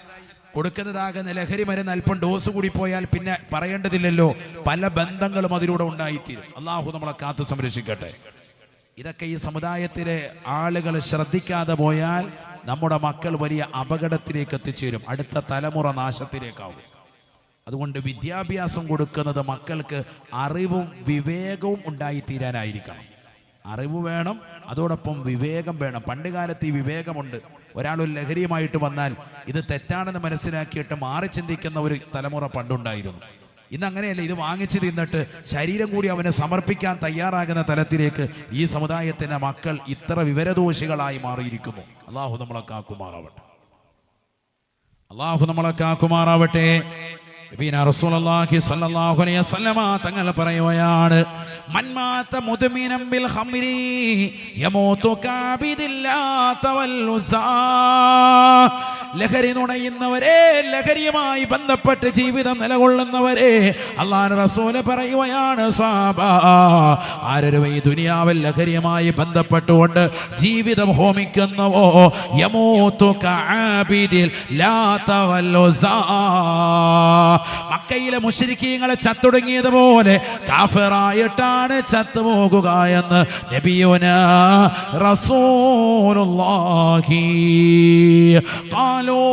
കൊടുക്കുന്നതാകുന്ന ലഹരി മരുന്ന് അല്പം ഡോസ് കൂടി പോയാൽ പിന്നെ പറയേണ്ടതില്ലല്ലോ, പല ബന്ധങ്ങളും അതിലൂടെ ഉണ്ടായിത്തീരും. അല്ലാഹു നമ്മളെ കാത്തു സംരക്ഷിക്കട്ടെ. ഇതൊക്കെ ഈ സമുദായത്തിലെ ആളുകൾ ശ്രദ്ധിക്കാതെ പോയാൽ നമ്മുടെ മക്കൾ വലിയ അപകടത്തിലേക്ക് എത്തിച്ചേരും, അടുത്ത തലമുറ നാശത്തിലേക്കാവും. അതുകൊണ്ട് വിദ്യാഭ്യാസം കൊടുക്കുന്നത് മക്കൾക്ക് അറിവും വിവേകവും ഉണ്ടായിത്തീരാനായിരിക്കണം. അറിവ് വേണം, അതോടൊപ്പം വിവേകം വേണം. പണ്ട് കാലത്ത് ഈ വിവേകമുണ്ട്. ഒരാളൊരു ലഹരിയുമായിട്ട് വന്നാൽ ഇത് തെറ്റാണെന്ന് മനസ്സിലാക്കിയിട്ട് മാറി ചിന്തിക്കുന്ന ഒരു തലമുറ പണ്ടുണ്ടായിരുന്നു. ഇന്ന് അങ്ങനെയല്ല. ഇത് വാങ്ങിച്ച് തിന്നിട്ട് ശരീരം കൂടി അവന് സമർപ്പിക്കാൻ തയ്യാറാകുന്ന തലത്തിലേക്ക് ഈ സമുദായത്തിന്റെ മക്കൾ ഇത്ര വിവരദോഷികളായി മാറിയിരിക്കുന്നു. അല്ലാഹു നമ്മളെ കാക്കുമാറാവട്ടെ. അല്ലാഹു നമ്മളെ കാക്കുമാറാവട്ടെ. റസൂലുള്ളാഹി സ്വല്ലല്ലാഹു അലൈഹി വസല്ലമ തങ്ങൾ പറയുകയാണ്, മൻമാത മുദ്മിനൻ ബിൽ ഖംരി യമൂതു കാബിദില്ലാത വൽ ഉസാ. ലഹരി നുണയുന്നവരെ, ലഹരിയുമായി ബന്ധപ്പെട്ട് ജീവിതം നിലകൊള്ളുന്നവരെ അല്ലാഹുവിന്റെ റസൂല് പറയുകയാണ്, സഹാബ, ആരൊരു ഈ ദുനിയാവിൽ ലഹരിയുമായി ബന്ധപ്പെട്ടുകൊണ്ട് ജീവിതം ഹോമിക്കുന്നവോ യമൂതു കഅബിദിൽ ലാത വൽ ഉസാ. മക്കയിലെ മുശ്രിക്കീങ്ങളെ ചത്തൊടുങ്ങിയതുപോലെ കാഫിറായിട്ടാണ് ചത്തുപോകുക എന്ന് നബിയുനാ റസൂലുള്ളാഹി. ഖാലൂ,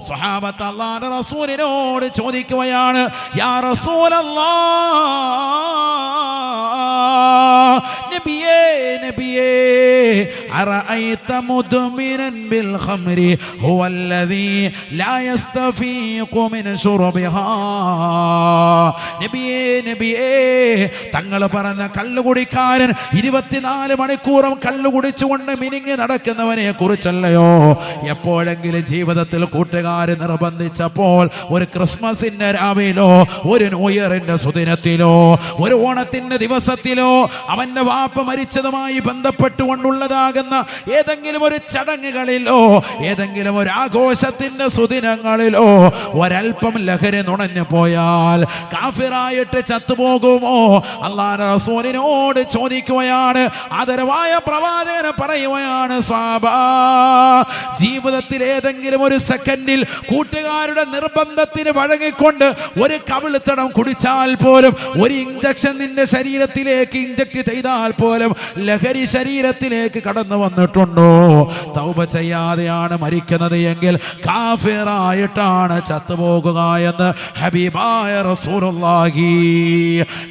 സ്വഹാബത്ത് അല്ലാഹുവിന്റെ റസൂലിനോട് ചോദിക്കുകയാണ്, യാ റസൂലല്ലാഹ്, നബിയേ നബിയേ, അറഅയ്ത മുദ്മിനൻ ബിൽ ഖംരി ഹുവല്ലദീ ലാ യസ്തഫീഖു മിൻ ശുർബിഹാ. നബിയേ നബിയേ, തങ്ങൾ പറഞ്ഞ കള്ളുകുടിക്കാരൻ 24 മണിക്കൂറും കള്ളു കുടിച്ചുകൊണ്ട് മിനിങ്ങി നടക്കുന്നവനെ കുറിച്ചല്ലയോ എപ്പോഴെങ്കിലും ജീവിതത്തിൽ കൂട്ടുകാർ നിർബന്ധിച്ചപ്പോൾ, ഒരു ക്രിസ്മസിന്റെ രാവിലോ, ഒരു ന്യൂ ഇയറിന്റെ സുദിനത്തിലോ, ഒരു ഓണത്തിന്റെ ദിവസത്തിലോ, അവന്റെ വാപ്പ മരിച്ചതുമായി ബന്ധപ്പെട്ടുകൊണ്ടുള്ളതാകുന്ന ഏതെങ്കിലും ഒരു ചടങ്ങുകളിലോ, ഏതെങ്കിലും ഒരു ആഘോഷത്തിന്റെ സുദിനങ്ങളിലോ ഒരൽപ്പം ലഹരി നുണഞ്ഞു പോയാൽ കാഫിറായിട്ട് ചത്തുപോകുമോ? അല്ലാഹുവിന്റെ റസൂലിനോട് ചോദിക്കുകയാണ്. ആദരവായ പ്രവാചകന് പറയുകയാണ്, സഹാബാ, ജീവിതത്തിൽ ഏതെങ്കിലും ഒരു സെക്കൻഡിൽ കൂട്ടുകാരുടെ നിർബന്ധത്തിന് വഴങ്ങിക്കൊണ്ട് ഒരു കവിളിത്തടം കുടിച്ചാൽ പോലും, ഒരു ഇഞ്ചക്ഷൻ നിന്റെ ശരീരത്തിലേക്ക് ഇഞ്ചക്ട് ചെയ്താൽ പോലും ലഹരി ശരീരത്തിലേക്ക് കടന്നു വന്നിട്ടുണ്ടോ? തൗബ ചെയ്യാതെയാണ് മരിക്കുന്നത് എങ്കിൽ കാഫിറായിട്ടാണ് ചത്തുപോകുക എന്ന് ഹബീബായ റസൂലുള്ളാഹി.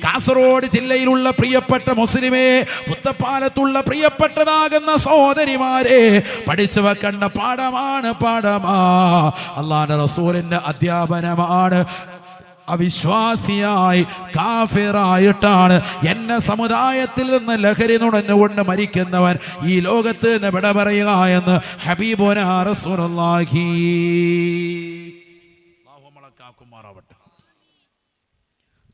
കാസർഗോഡ് ജില്ലയിലുള്ള പ്രിയപ്പെട്ട മുസ്ലിമേ, പുത്തപ്പാലത്തുള്ള പ്രിയപ്പെട്ടതാകുന്ന സഹോദരിമാരെ, പഠിച്ചു വെക്കേണ്ട പാഠമാണ്, അല്ലാഹുവിന്റെ റസൂലിന്റെ അധ്യാപനമാണ്. അവിശ്വാസിയായി കാഫിറായിട്ടാണ് എന്നെ സമുദായത്തിൽ നിന്ന് ലഹരി നുണഞ്ഞുകൊണ്ട് മരിക്കുന്നവൻ ഈ ലോകത്ത് നിന്ന് വിട പറയുക എന്ന് ഹബീബുനാ റസൂലുള്ളാഹി.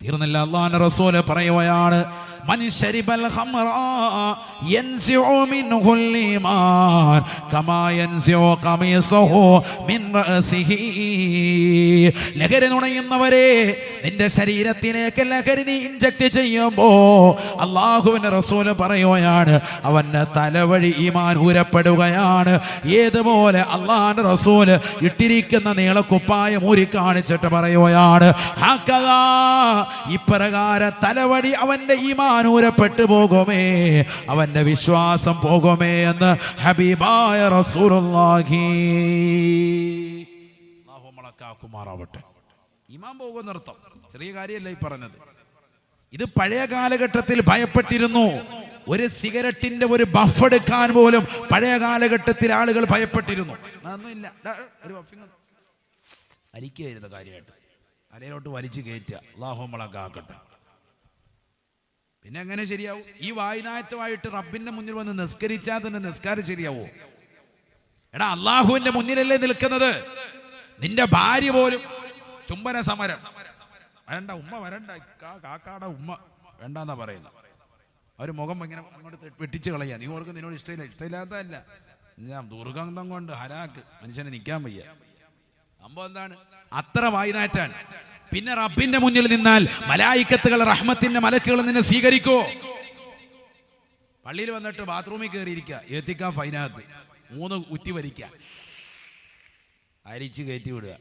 തീർന്നില്ല, അല്ലാഹുവിന്റെ റസൂൽ പറയുകയാണ്, മൻ ശരിബൽ ഖംറ യൻസിഉ മിൻഹുൽ ഈമാൻ കമാ യൻസിഉ ഖമീസഹു മിൻ റഅസിഹി. ലഹരി നുണയുന്നവരെ, നിന്റെ ശരീരത്തിലേക്ക് ലഹരി നീ ഇഞ്ചക്ട് ചെയ്യുമ്പോ അല്ലാഹുവിന്റെ റസൂൽ പറയുകയാണ്, അവന്റെ തലവഴി ഈമാൻ ഊരപ്പെടുകയാണ്. ഏതുപോലെ അല്ലാഹുവിന്റെ റസൂൽ ഇട്ടിരിക്കുന്ന നീളക്കുപ്പായം ഊരി കാണിച്ചിട്ട് പറയുകയാണ്, ഹക്കദാ, ഇപ്രകാരം തലവടി അവന്റെ ഈമാൻ ഊരപ്പെട്ടു പോകുമേ, അവന്റെ വിശ്വാസം പോകുമേ എന്ന് ഹബീബായ റസൂലുള്ളാഹി. അല്ലാഹു മലക്കാക്കുമാറാവട്ടെ. ഈമാൻ പോകുന്നർത്ഥം ചെറിയ കാര്യമല്ല ഈ പറഞ്ഞത്. ഇത് പഴയ കാലഘട്ടത്തിൽ ഭയപ്പെട്ടിരുന്നു. ഒരു സിഗരറ്റിന്റെ ഒരു ബഫ് എടുക്കാൻ പോലും പഴയ കാലഘട്ടത്തിൽ ആളുകൾ ഭയപ്പെട്ടിരുന്നു. അതൊന്നുമില്ല, ഒരു ബഫിങ് വലിക്കുകയായിരുന്നു കാര്യമായിട്ട്, തലയിലോട്ട് വലിച്ചു കയറ്റുക. അല്ലാഹു മലക്കാക്കട്ടെ. പിന്നെ എങ്ങനെ ശരിയാവും? ഈ വായ്നായത്വമായിട്ട് റബ്ബിന്റെ മുന്നിൽ വന്ന് നിസ്കരിച്ചാൽ തന്നെ നിസ്കാരം ശരിയാവോ? എടാ, അള്ളാഹുവിന്റെ മുന്നിലല്ലേ നിൽക്കുന്നത്. നിന്റെ ഭാര്യ പോലും ചുംബന സമരം, വരണ്ട ഉമ്മ, വരണ്ട കാക്കാടെ ഉമ്മ വേണ്ടെന്നാ പറയുന്നത്. അവർ മുഖം ഇങ്ങനെ അങ്ങോട്ട് വെട്ടിച്ച് കളയാ. നീ ഓർക്ക് നിന്നോട് ഇഷ്ടമില്ല, ഇഷ്ടമില്ലാത്തതല്ല, ഞാൻ ദുർഗന്ധം കൊണ്ട് ഹരാക്ക് മനുഷ്യനെ നിൽക്കാൻ വയ്യ. സംഭവം എന്താണ്? അത്ര വായ്നാറ്റാണ്. പിന്നെ റബ്ബിന്റെ മുന്നിൽ നിന്നാൽ മലായിക്കത്തുകൾ, റഹ്മത്തിന്റെ മലക്കുകൾ നിന്നെ സ്വീകരിക്കോ? പള്ളിയിൽ വന്നിട്ട് ബാത്റൂമിൽ കയറിയിരിക്കുക, എത്തിക്കാൻ ഫൈനകത്ത് 3 കുറ്റി വലിക്കുക, അരിച്ച് കയറ്റി വിടുക.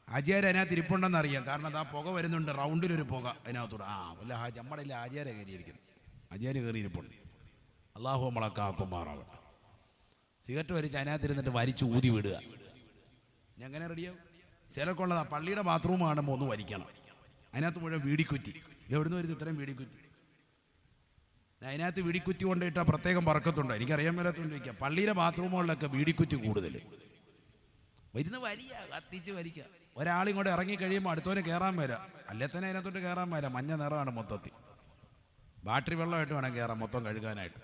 ആചാര്യ അതിനകത്ത് ഇരിപ്പുണ്ടെന്ന് അറിയാം, കാരണം അത് ആ പുക വരുന്നുണ്ട്, റൗണ്ടിലൊരു പുക അതിനകത്തൂടെ. വല്ല നമ്മുടെ ഇല്ല, ആചാര്യ കയറിയിരിക്കുന്നു, ആചാര്യ കയറിയിരിപ്പുണ്ട്. അല്ലാഹു നമ്മളക്കാക്കുമാറാവട്ടെ. സിഗരറ്റ് വലിച്ച് അതിനകത്തിരുന്നിട്ട് വലിച്ച് ഊതി വിടുക. എങ്ങനെ റെഡിയാവും? ചിലക്കുള്ളതാ, പള്ളിയുടെ ബാത്റൂം കാണുമ്പോൾ ഒന്ന് വലിക്കണം, അതിനകത്ത് മുഴുവൻ വീടിക്കുറ്റി. എവിടുന്ന് വരുന്നു ഇത്രയും വീടിക്കുറ്റി? അതിനകത്ത് വീടിക്കുറ്റി കൊണ്ടിട്ടാൽ പ്രത്യേകം പറക്കത്തുണ്ട്, എനിക്കറിയാൻ മേലത്തുകൊണ്ട് വയ്ക്കാം. പള്ളിയിലെ ബാത്റൂമുകളിലൊക്കെ വീടിക്കുറ്റി കൂടുതൽ വരുന്ന വലിയ കത്തിച്ച് വലിക്കുക. ഒരാളിങ്ങോട്ട് ഇറങ്ങി കഴിയുമ്പോൾ അടുത്തവന് കയറാൻ മേല, അല്ലേ തന്നെ അതിനകത്തോട്ട് കയറാൻ മേല. മഞ്ഞ നിറമാണ് മൊത്തത്തിൽ, ബാറ്ററി വെള്ളമായിട്ട് വേണം കയറാൻ മൊത്തം കഴുകാനായിട്ട്.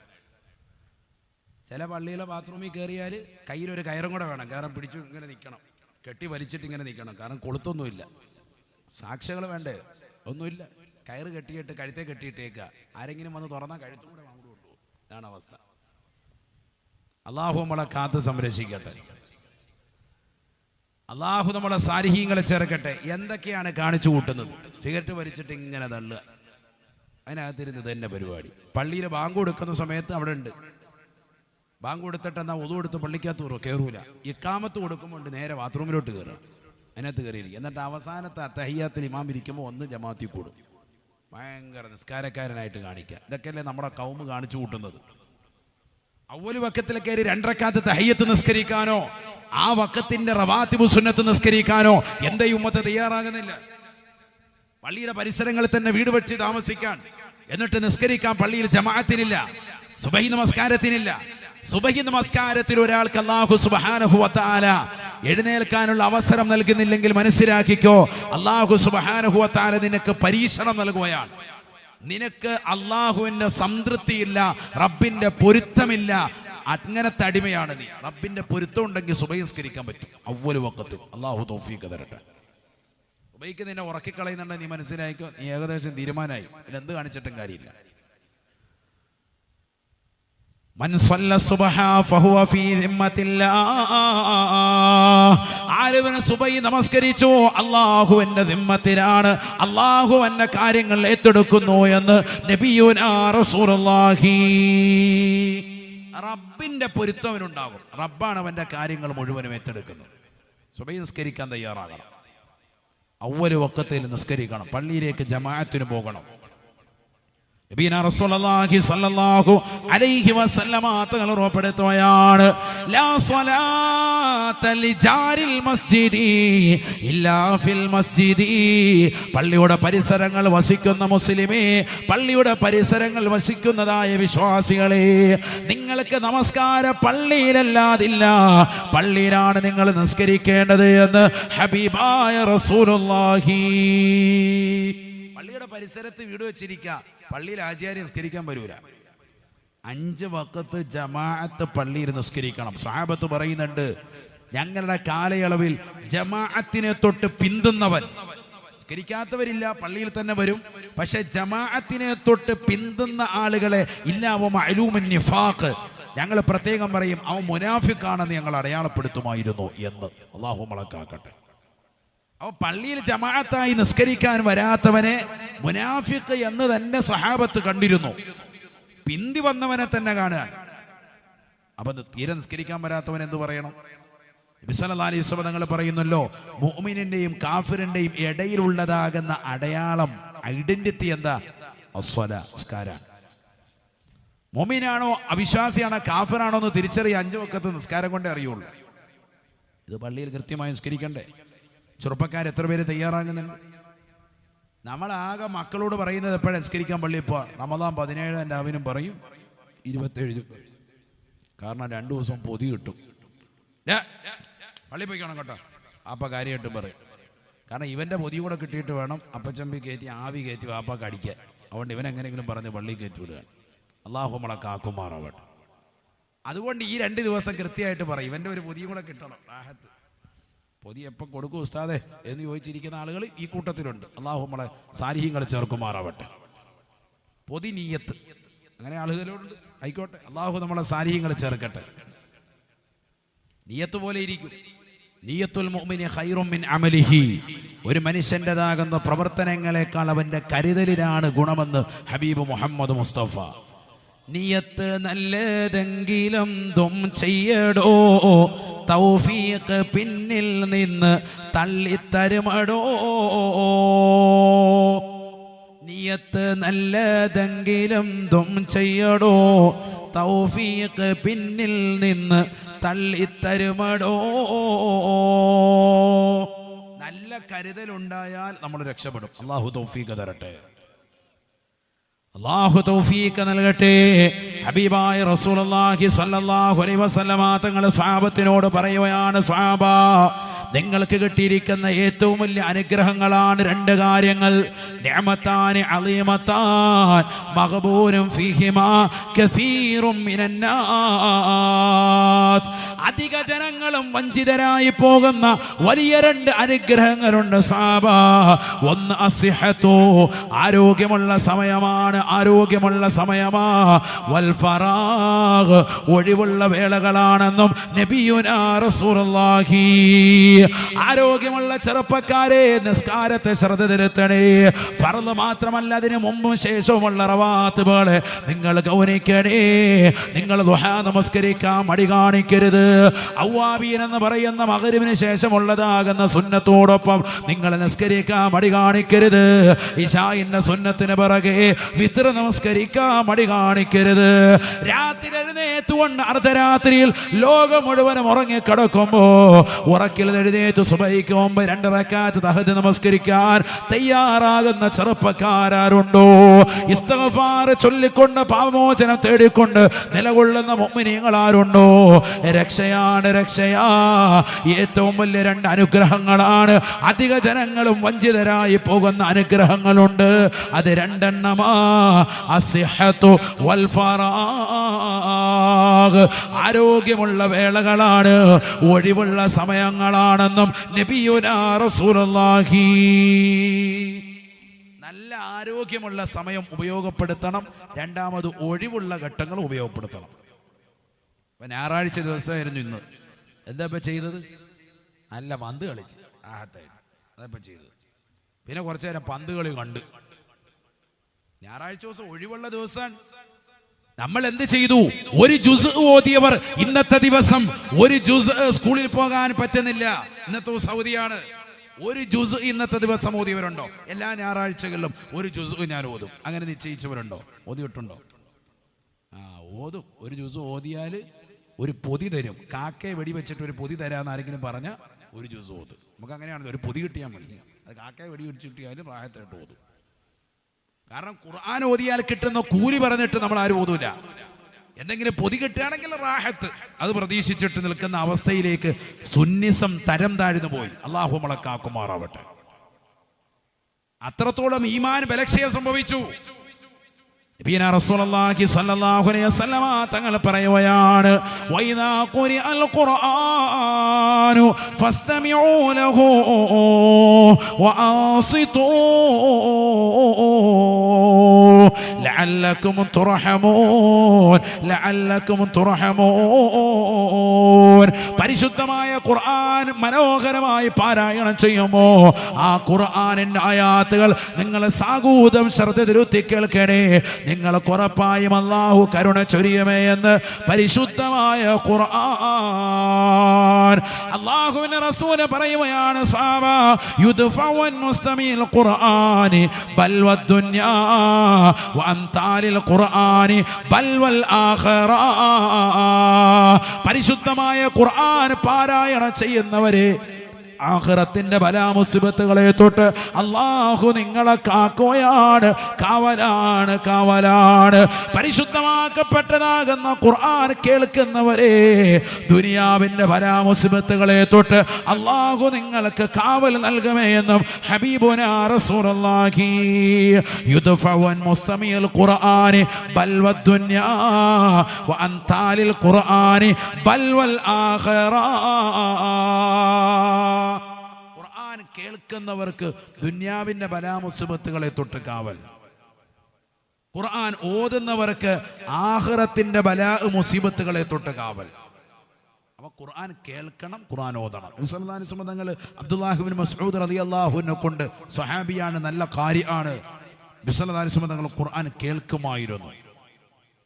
ചില പള്ളിയിലെ ബാത്റൂമിൽ കയറിയാൽ കയ്യിലൊരു കയറും കൂടെ വേണം, കയറാൻ പിടിച്ചു ഇങ്ങനെ നിൽക്കണം, കെട്ടി വലിച്ചിട്ട് ഇങ്ങനെ നിൽക്കണം, കാരണം കൊളുത്തൊന്നുമില്ല. സാക്ഷികൾ വേണ്ടേ? ഒന്നുമില്ല, കയറ് കെട്ടിയിട്ട് കഴുത്തെ കെട്ടിയിട്ടേക്കുക. ആരെങ്കിലും വന്ന് തുറന്നാൽ കഴുത്തുകൂടെ അങ്ങോട്ട് കൊണ്ടുപോകും. ഇതാണ് അവസ്ഥ. അള്ളാഹു നമ്മളെ കാത്ത് സംരക്ഷിക്കട്ടെ. അള്ളാഹു നമ്മളെ സാലിഹീങ്ങളെ ചേർക്കട്ടെ. എന്തൊക്കെയാണ് കാണിച്ചു കൂട്ടുന്നത്? സിഗരറ്റ് വലിച്ചിട്ട് ഇങ്ങനെ തള്ളുക, അതിനകത്തിരുന്ന് തന്നെ പരിപാടി. പള്ളിയിൽ ബാങ്ക് കൊടുക്കുന്ന സമയത്ത് അവിടെ ഉണ്ട്. ബാങ്ക് കൊടുത്തിട്ട് എന്നാൽ ഒതു കൊടുത്ത് പള്ളിക്കകത്ത് കയറൂല. ഇക്കാമത്ത് കൊടുക്കുമ്പോൾ നേരെ ബാത്റൂമിലോട്ട് കയറുക, അതിനകത്ത് കയറിയിരിക്കും. എന്നിട്ട് അവസാനത്തെ തഹിയ്യാത്തിൽ ഇമാം ഇരിക്കുമ്പോൾ ഒന്ന് ജമാഅത്തിൽ കൂടും. ഭയങ്കര നിസ്കാരക്കാരനായിട്ട് കാണിക്കുക. ഇതൊക്കെയല്ലേ നമ്മുടെ കൗമ് കാണിച്ചു കൂട്ടുന്നത്. അവ്വല് വക്കത്തിൽ കയറി 2 റക്അത്ത് തഹിയ്യത്ത് നിസ്കരിക്കാനോ ആ വക്കത്തിന്റെ റവാത്തിബ് സുന്നത്ത് നിസ്കരിക്കാനോ എന്തേ ഉമ്മത്ത് തയ്യാറാകുന്നില്ല? പള്ളിയുടെ പരിസരങ്ങളിൽ തന്നെ വീട് വെച്ച് താമസിക്കാൻ, എന്നിട്ട് നിസ്കരിക്കാൻ പള്ളിയിൽ ജമാഅത്തിനില്ല, സുബഹി നമസ്കാരത്തിനില്ല. സുബഹി നമസ്കാരത്തിൽ ഒരാൾക്ക് അല്ലാഹു സുബ്ഹാനഹു വ തആല എഴുന്നേൽക്കാനുള്ള അവസരം നൽകുന്നില്ലെങ്കിൽ മനസ്സിലാക്കിക്കോ, അല്ലാഹു സുബ്ഹാനഹു വ തആല നിനക്ക് പരീക്ഷണം നൽകുകയാണ്. നിനക്ക് അള്ളാഹുവിന്റെ സംതൃപ്തിയില്ല, റബ്ബിന്റെ പൊരുത്തമില്ല. അങ്ങനത്തെ അടിമയാണ് നീ. റബ്ബിന്റെ പൊരുത്തം ഉണ്ടെങ്കിൽ സുബഹി നിസ്കരിക്കാൻ പറ്റും അവ്വല് വഖത്ത്. അള്ളാഹു തൗഫീഖ് തരട്ടെ. സുബഹിക്ക് നിന്നെ ഉറക്കിക്കളയുന്നുണ്ടെങ്കിൽ നീ മനസ്സിലായിക്കോ, നീ ഏകദേശം തീരുമാനമായി. ഇതിലെന്ത് കാണിച്ചിട്ടും കാര്യമില്ല. മൻ സല്ല സുബ്ഹ ഫഹുവ ഫീ ദിമ്മത്തില്ലാഹ്. ആരവനെ സുബഹി നമസ്കരിച്ചു അല്ലാഹുവിന്റെ ദിമ്മത്തിലാണ്, അല്ലാഹു എന്ന കാര്യങ്ങൾ ഏറ്റെടുക്കുന്നു എന്ന് നബിയുനാ റസൂലുള്ളാഹി. റബ്ബിന്റെ പൊരുത്തവനുണ്ടാകും. റബ്ബാണ് അവന്റെ കാര്യങ്ങൾ മുഴുവനും ഏറ്റെടുക്കുന്നത്. സുബഹി നിസ്കരിക്കാൻ തയ്യാറാകണം. അവ്വല് വഖത്തിൽ നിസ്കരിക്കണം. പള്ളിയിലേക്ക് ജമാഅത്തിന് പോകണം. നബിയുനാ റസൂലുള്ളാഹി സ്വല്ലല്ലാഹു അലൈഹി വസല്ലമ തങ്ങൾ ഉറപ്പെടുത്തുകയാണ്, ലാ സ്വലാത്ത ലിജാരിൽ മസ്ജിദി ഇല്ലാ ഫിൽ മസ്ജിദി. പള്ളിയുടെ പരിസരങ്ങൾ വസിക്കുന്ന മുസ്ലിമേ, പള്ളിയുടെ പരിസരങ്ങൾ വസിക്കുന്നതായ വിശ്വാസികളെ, നിങ്ങൾക്ക് നമസ്കാരം പള്ളിയിലല്ലാതില്ല. പള്ളിയിലാണ് നിങ്ങൾ നിസ്കരിക്കേണ്ടത് എന്ന് ഹബീബായ റസൂലുള്ളാഹി. പള്ളിയുടെ പരിസരത്ത് വീട് വെച്ചിരിക്കുക, പള്ളിയിൽ ആചാര്യ നിസ്കരിക്കാൻ വരൂല. 5 വഖത്ത് ജമാഅത്ത് പള്ളിയിൽ നിസ്കരിക്കണം. സ്വഹാബത്ത് പറയുന്നുണ്ട്, ഞങ്ങളുടെ കാലയളവിൽ ജമാഅത്തിനെ തൊട്ട് പിന്തുന്നവൻ, നിസ്കരിക്കാത്തവരില്ല, പള്ളിയിൽ തന്നെ വരും, പക്ഷെ ജമാഅത്തിനെ തൊട്ട് പിന്തുന്ന ആളുകളെ ഇല്ലാവ മഅലൂമുൻ നിഫാഖ്, ഞങ്ങൾ പ്രത്യേകം പറയും അവൻ മുനാഫിഖാണെന്ന് ഞങ്ങൾ അടയാളപ്പെടുത്തുമായിരുന്നു എന്ന്. അല്ലാഹു മലക്കാക്കട്ടെ. അവ പള്ളിയിൽ ജമാഅത്തായി നിസ്കരിക്കാൻ വരാത്തവനെ മുനാഫിഖ് എന്ന് തന്നെ സ്വഹാബത്ത് കണ്ടിരുന്നു. പിന്തി വന്നവനെ തന്നെ കാണുക. അപ്പൊ തീരെ നിസ്കരിക്കാൻ വരാത്തവൻ എന്ത് പറയണം? നബി സല്ലല്ലാഹു അലൈഹി വസല്ലം തങ്ങൾ പറയുന്നല്ലോ, മുഅ്മിനിന്റെയും കാഫിറിന്റെയും ഇടയിലുള്ളതാകുന്ന അടയാളം, ഐഡന്റിറ്റി എന്താ? അസ്വലാ, നിസ്കാരം. മുഅ്മിനാണോ അവിശ്വാസിയാണോ കാഫിറാണോ എന്ന് തിരിച്ചറിയാൻ 5 വഖത്ത് നിസ്കാരം കൊണ്ടേ അറിയുള്ളൂ. ഇത് പള്ളിയിൽ കൃത്യമായി നിസ്കരിക്കണ്ടേ? ചെറുപ്പക്കാർ എത്ര പേര് തയ്യാറാകുന്നുണ്ട്? നമ്മളാകെ മക്കളോട് പറയുന്നത് എപ്പോഴാണ് നിസ്കരിക്കാൻ പള്ളിയിൽ പോവാ? റമദാൻ 17 രാവിനും പറയും, 27 കാരണം 2 ദിവസം പൊതി കിട്ടും. പള്ളി പോയിക്കണം കേട്ടോ, അപ്പ കാര്യമായിട്ടും പറയും. കാരണം ഇവന്റെ പൊതി കൂടെ കിട്ടിയിട്ട് വേണം അപ്പച്ചമ്പി കയറ്റി ആവി കയറ്റി വാപ്പാക്ക് അടിക്കാൻ. അതുകൊണ്ട് ഇവൻ എങ്ങനെയെങ്കിലും പറഞ്ഞ് പള്ളി കയറ്റി വിടുകയാണ്. അള്ളാഹു നമ്മളെ കാക്കുമാറാവട്ടെ. അതുകൊണ്ട് ഈ 2 ദിവസം കൃത്യമായിട്ട് പറയും, ഇവന്റെ ഒരു പൊതി കൂടെ കിട്ടണം. റാഹത്ത്. പൊതി എപ്പം കൊടുക്കും ഉസ്താദെ എന്ന് ചോദിച്ചിരിക്കുന്ന ആളുകൾ ഈ കൂട്ടത്തിലുണ്ട്. അള്ളാഹു നമ്മളെ സാലിഹീങ്ങളെ ചേർക്കുമാറാവട്ടെ. പൊതി നീയത്ത്, അങ്ങനെ ആളുകളുണ്ട്, ആയിക്കോട്ടെ. അള്ളാഹു നമ്മളെ സാലിഹീങ്ങളെ ചേർക്കട്ടെ. നീയത്ത് പോലെ ഇരിക്കും. നീയത്തുൽ മുഅ്മിനി ഖൈറും മിൻ അമലിഹി. ഒരു മനുഷ്യൻ്റെതാകുന്ന പ്രവർത്തനങ്ങളെക്കാൾ അവന്റെ കരുതലിലാണ് ഗുണമെന്ന് ഹബീബ് മുഹമ്മദ് മുസ്തഫ. നിയത്ത് നല്ലതെങ്കിലും ദും ചെയ്യടോ, തൗഫീഖ് പിന്നിൽ നിന്ന് തള്ളിത്തരുമടോ. നിയത്ത് നല്ലതെങ്കിലും ദും ചെയ്യടോ, തൗഫീഖ് പിന്നിൽ നിന്ന് തള്ളിത്തരുമടോ. നല്ല കരുതലുണ്ടായാൽ നമ്മൾ രക്ഷപ്പെടും. അല്ലാഹു തൗഫീഖ് തരട്ടെ. അല്ലാഹു തൗഫീഖ് നൽകട്ടെ. ഹബീബായ റസൂലുള്ളാഹി സ്വല്ലല്ലാഹു അലൈഹി വസല്ലമ തങ്ങൾ സ്വഹാബത്തിനോട് പറയുകയാണ്, സ്വഹാബ നിങ്ങൾക്ക് കിട്ടിയിരിക്കുന്ന ഏറ്റവും വലിയ അനുഗ്രഹങ്ങളാണ് രണ്ട് കാര്യങ്ങൾ. നിഅമത്താനി അളീമത്താൻ മഖബൂനും ഫീഹിമാ കസീറും മിനന്നാസ്. അധിക ജനങ്ങളും വഞ്ചിതരായി പോകുന്ന വലിയ രണ്ട് അനുഗ്രഹങ്ങളുണ്ട് സഹാബാ. ഒന്ന് അസ്സിഹത്തു, ആരോഗ്യമുള്ള സമയമാണ്, ആരോഗ്യമുള്ള സമയമാ. വൽ ഫറാഗ്, ഒഴിവുള്ള വേളകളാണെന്നും നബിയുനാ റസൂലുള്ളാഹി. ആരോഗ്യമുള്ള ചെറുപ്പക്കാരെ, നിസ്കാരത്തെ ശ്രദ്ധ തിരുത്തണേ. ഫർള് മാത്രമല്ല, അതിന് മുമ്പും ശേഷവുമുള്ള റവാത്തിബുകൾ നിങ്ങൾ ഗൗനിക്കണേ. നിങ്ങൾ ദുഹാ നമസ്കരിക്കാൻ മടി കാണിക്കരുത്. അവ്വാബീൻ എന്ന് പറയുന്ന മഗ്രിബിന് ശേഷമുള്ളതാകുന്ന സുന്നത്തോടൊപ്പം നിങ്ങൾ നിസ്കരിക്കാൻ മടി കാണിക്കരുത്. ഇശാഇന്റെ സുന്നത്തിന് പിറകെ വിത്ർ നമസ്കരിക്കാൻ മടി കാണിക്കരുത്. രാത്രി എഴുന്നേറ്റുകൊണ്ട് അർദ്ധരാത്രിയിൽ ലോകം മുഴുവനും ഉറങ്ങിക്കിടക്കുമ്പോ ഉറക്കിൽ എഴുന്നേറ്റ് സുബഹിക്ക് മുമ്പ് 2 റക്അത്ത് തഹജ്ജുദ് നമസ്കരിക്കാൻ തയ്യാറാകുന്ന ചെറുപ്പക്കാരുണ്ടോ? ഇസ്തിഗ്ഫാർ ചൊല്ലിക്കൊണ്ട് പാപമോചനം തേടിക്കൊണ്ട് നിലകൊള്ളുന്ന മുഅ്മിനീങ്ങളാരുണ്ടോ? രക്ഷയാണ്, രക്ഷയാ. ഏറ്റവും വലിയ 2 അനുഗ്രഹങ്ങളാണ്. അധിക ജനങ്ങളും വഞ്ചിതരായി പോകുന്ന അനുഗ്രഹങ്ങളുണ്ട്. അത് 2 എണ്ണമാ. അസ്സിഹത്തു വൽ ഫറാഗ്, ആരോഗ്യമുള്ള വേളകളാണ്, ഒഴിവുള്ള സമയങ്ങളാണെന്നും നബിയുനാ റസൂലുള്ളാഹി. നല്ല ആരോഗ്യമുള്ള സമയം ഉപയോഗപ്പെടുത്തണം. രണ്ടാമത് ഒഴിവുള്ള ഘട്ടങ്ങൾ ഉപയോഗപ്പെടുത്തണം. ഞായറാഴ്ച ദിവസമായിരുന്നു ഇന്ന്. എന്താ ഇപ്പം ചെയ്തത്? നല്ല പന്ത് കളിച്ച് അതപ്പം ചെയ്തത്. പിന്നെ കുറച്ചു നേരം പന്ത് കളി കണ്ട്. ഞായറാഴ്ച ദിവസം ഒഴിവുള്ള ദിവസം നമ്മൾ എന്ത് ചെയ്തു? ഒരു ജുസ് ഓതിയവർ ഇന്നത്തെ ദിവസം ഒരു ജുസ് സ്കൂളിൽ പോകാൻ പറ്റുന്നില്ല. ഇന്നത്തെ സൗദിയാണ്. ഒരു ജുസ് ഇന്നത്തെ ദിവസം ഓതിയവരുണ്ടോ? എല്ലാ ഞായറാഴ്ചകളിലും ഒരു ജുസ് ഞാൻ ഓതും. അങ്ങനെ നിശ്ചയിച്ചവരുണ്ടോ? ഓതിയിട്ടുണ്ടോ? ഓതും. ഒരു ജുസ് ഓതിയാൽ ഒരു പൊതി തരും. കാക്കയെ വെടിവെച്ചിട്ട് ഒരു പൊതി തരാമെന്ന് ആരെങ്കിലും പറഞ്ഞാൽ ഒരു ജുസ് ഓതും. നമുക്ക് അങ്ങനെയാണല്ലോ, ഒരു പൊതി കിട്ടിയാൽ മതി. അത് കാക്കയെ വെടിവെച്ച് കിട്ടിയാലും റാഹത്തായിട്ട് ഓതും. കാരണം ഖുർആൻ ഓതിയാൽ കിട്ടുന്ന കൂലി പറഞ്ഞിട്ട് നമ്മൾ ആരും ഓതൂല. എന്തെങ്കിലും പൊതി കിട്ടുകയാണെങ്കിൽ റാഹത്ത്, അത് പ്രതീക്ഷിച്ചിട്ട് നിൽക്കുന്ന അവസ്ഥയിലേക്ക് സുന്നിസം തരം താഴ്ന്നു പോയി. അള്ളാഹു നമ്മളെ കാക്കുമാറാവട്ടെ. അത്രത്തോളം ഈമാൻ ബലക്ഷയം സംഭവിച്ചു. നബിയനാ റസൂലുള്ളാഹി സ്വല്ലല്ലാഹു അലൈഹി വസല്ലമ തങ്ങൾ പറയുകയാണ്, വൈദാ ഖുരിഅൽ ഖുർആനു ഫസ്തമിഊ ലഹു വഅൻസിതൂ ലഅല്ലകും തുർഹമൂൻ ലഅല്ലകും തുർഹമൂൻ. പരിശുദ്ധമായ ഖുർആൻ മനോഹരമായി പാരായണം ചെയ്യുമ്പോൾ ആ ഖുർആനിന്റെ ആയാത്തുകൾ നിങ്ങൾ സാഗൂതം ശ്രദ്ധ തിരുത്തി കേൾക്കണേ. നിങ്ങൾക്ക് ഉറപ്പായും അല്ലാഹു കരുണ ചൊരിയുമേ എന്ന് പരിശുദ്ധമായ ഖുർആൻ. അല്ലാഹുവിന്റെ റസൂൽ പറയുകയാണ്, സഹാബ യുദ്ഫഉൻ മുസ്തമിൽ ഖുർആനി ബൽ വദ്ദുനിയാ വഅൻതാലിൽ ഖുർആനി ബൽ വൽ ആഖിറ. പരിശുദ്ധമായ ഖുർആൻ പാരായണം ചെയ്യുന്നവരെ ആഖിറത്തിന്റെ ബലാമുസിബത്തുകളെ തൊട്ട് അല്ലാഹു നിങ്ങളെ കാക്കുകയാണ്, കാവലാണ്, കാവലാണ്. പരിശുദ്ധമാക്കപ്പെട്ടതാകുന്ന ഖുർആൻ കേൾക്കുന്നവരെ ദുനിയാവിന്റെ ബലാമുസിബത്തുകളെ തൊട്ട് അല്ലാഹു നിങ്ങൾക്ക് കാവൽ നൽകുമേ എന്നും ഹബീബുനാ റസൂലുള്ളാഹി. യുദ്ഫഉൻ മുസ്തമിൽ ഖുർആനി ബൽ വദ്ദുനിയാ വഅൻതാലിൽ ഖുർആനി ബൽ വൽ ആഖിറ. ഖുർആൻ കേൾക്കുന്നവർക്ക് ദുനിയാവിന്റെ ബലാമുസിബത്തുകളെ തൊട്ട് കാവൽ. ഖുർആൻ ഓതുന്നവർക്ക് ആഖിറത്തിന്റെ ബലാ മുസീബത്തുകളെ തൊട്ട് കാവൽ. അപ്പൊ ഖുർആൻ കേൾക്കണം, ഖുർആൻ ഓതണം. നബി സല്ലല്ലാഹു അലൈഹി വസല്ലം തങ്ങൾ അബ്ദുല്ലാഹി ഇബ്നു മസ്ഊദ് റളിയല്ലാഹു അൻഹു കൊണ്ട് സ്വഹാബിയാണ്, നല്ല കാര്യമാണ്. നബി സല്ലല്ലാഹു അലൈഹി വസല്ലം തങ്ങൾ ഖുർആൻ കേൾക്കുമായിരുന്നു.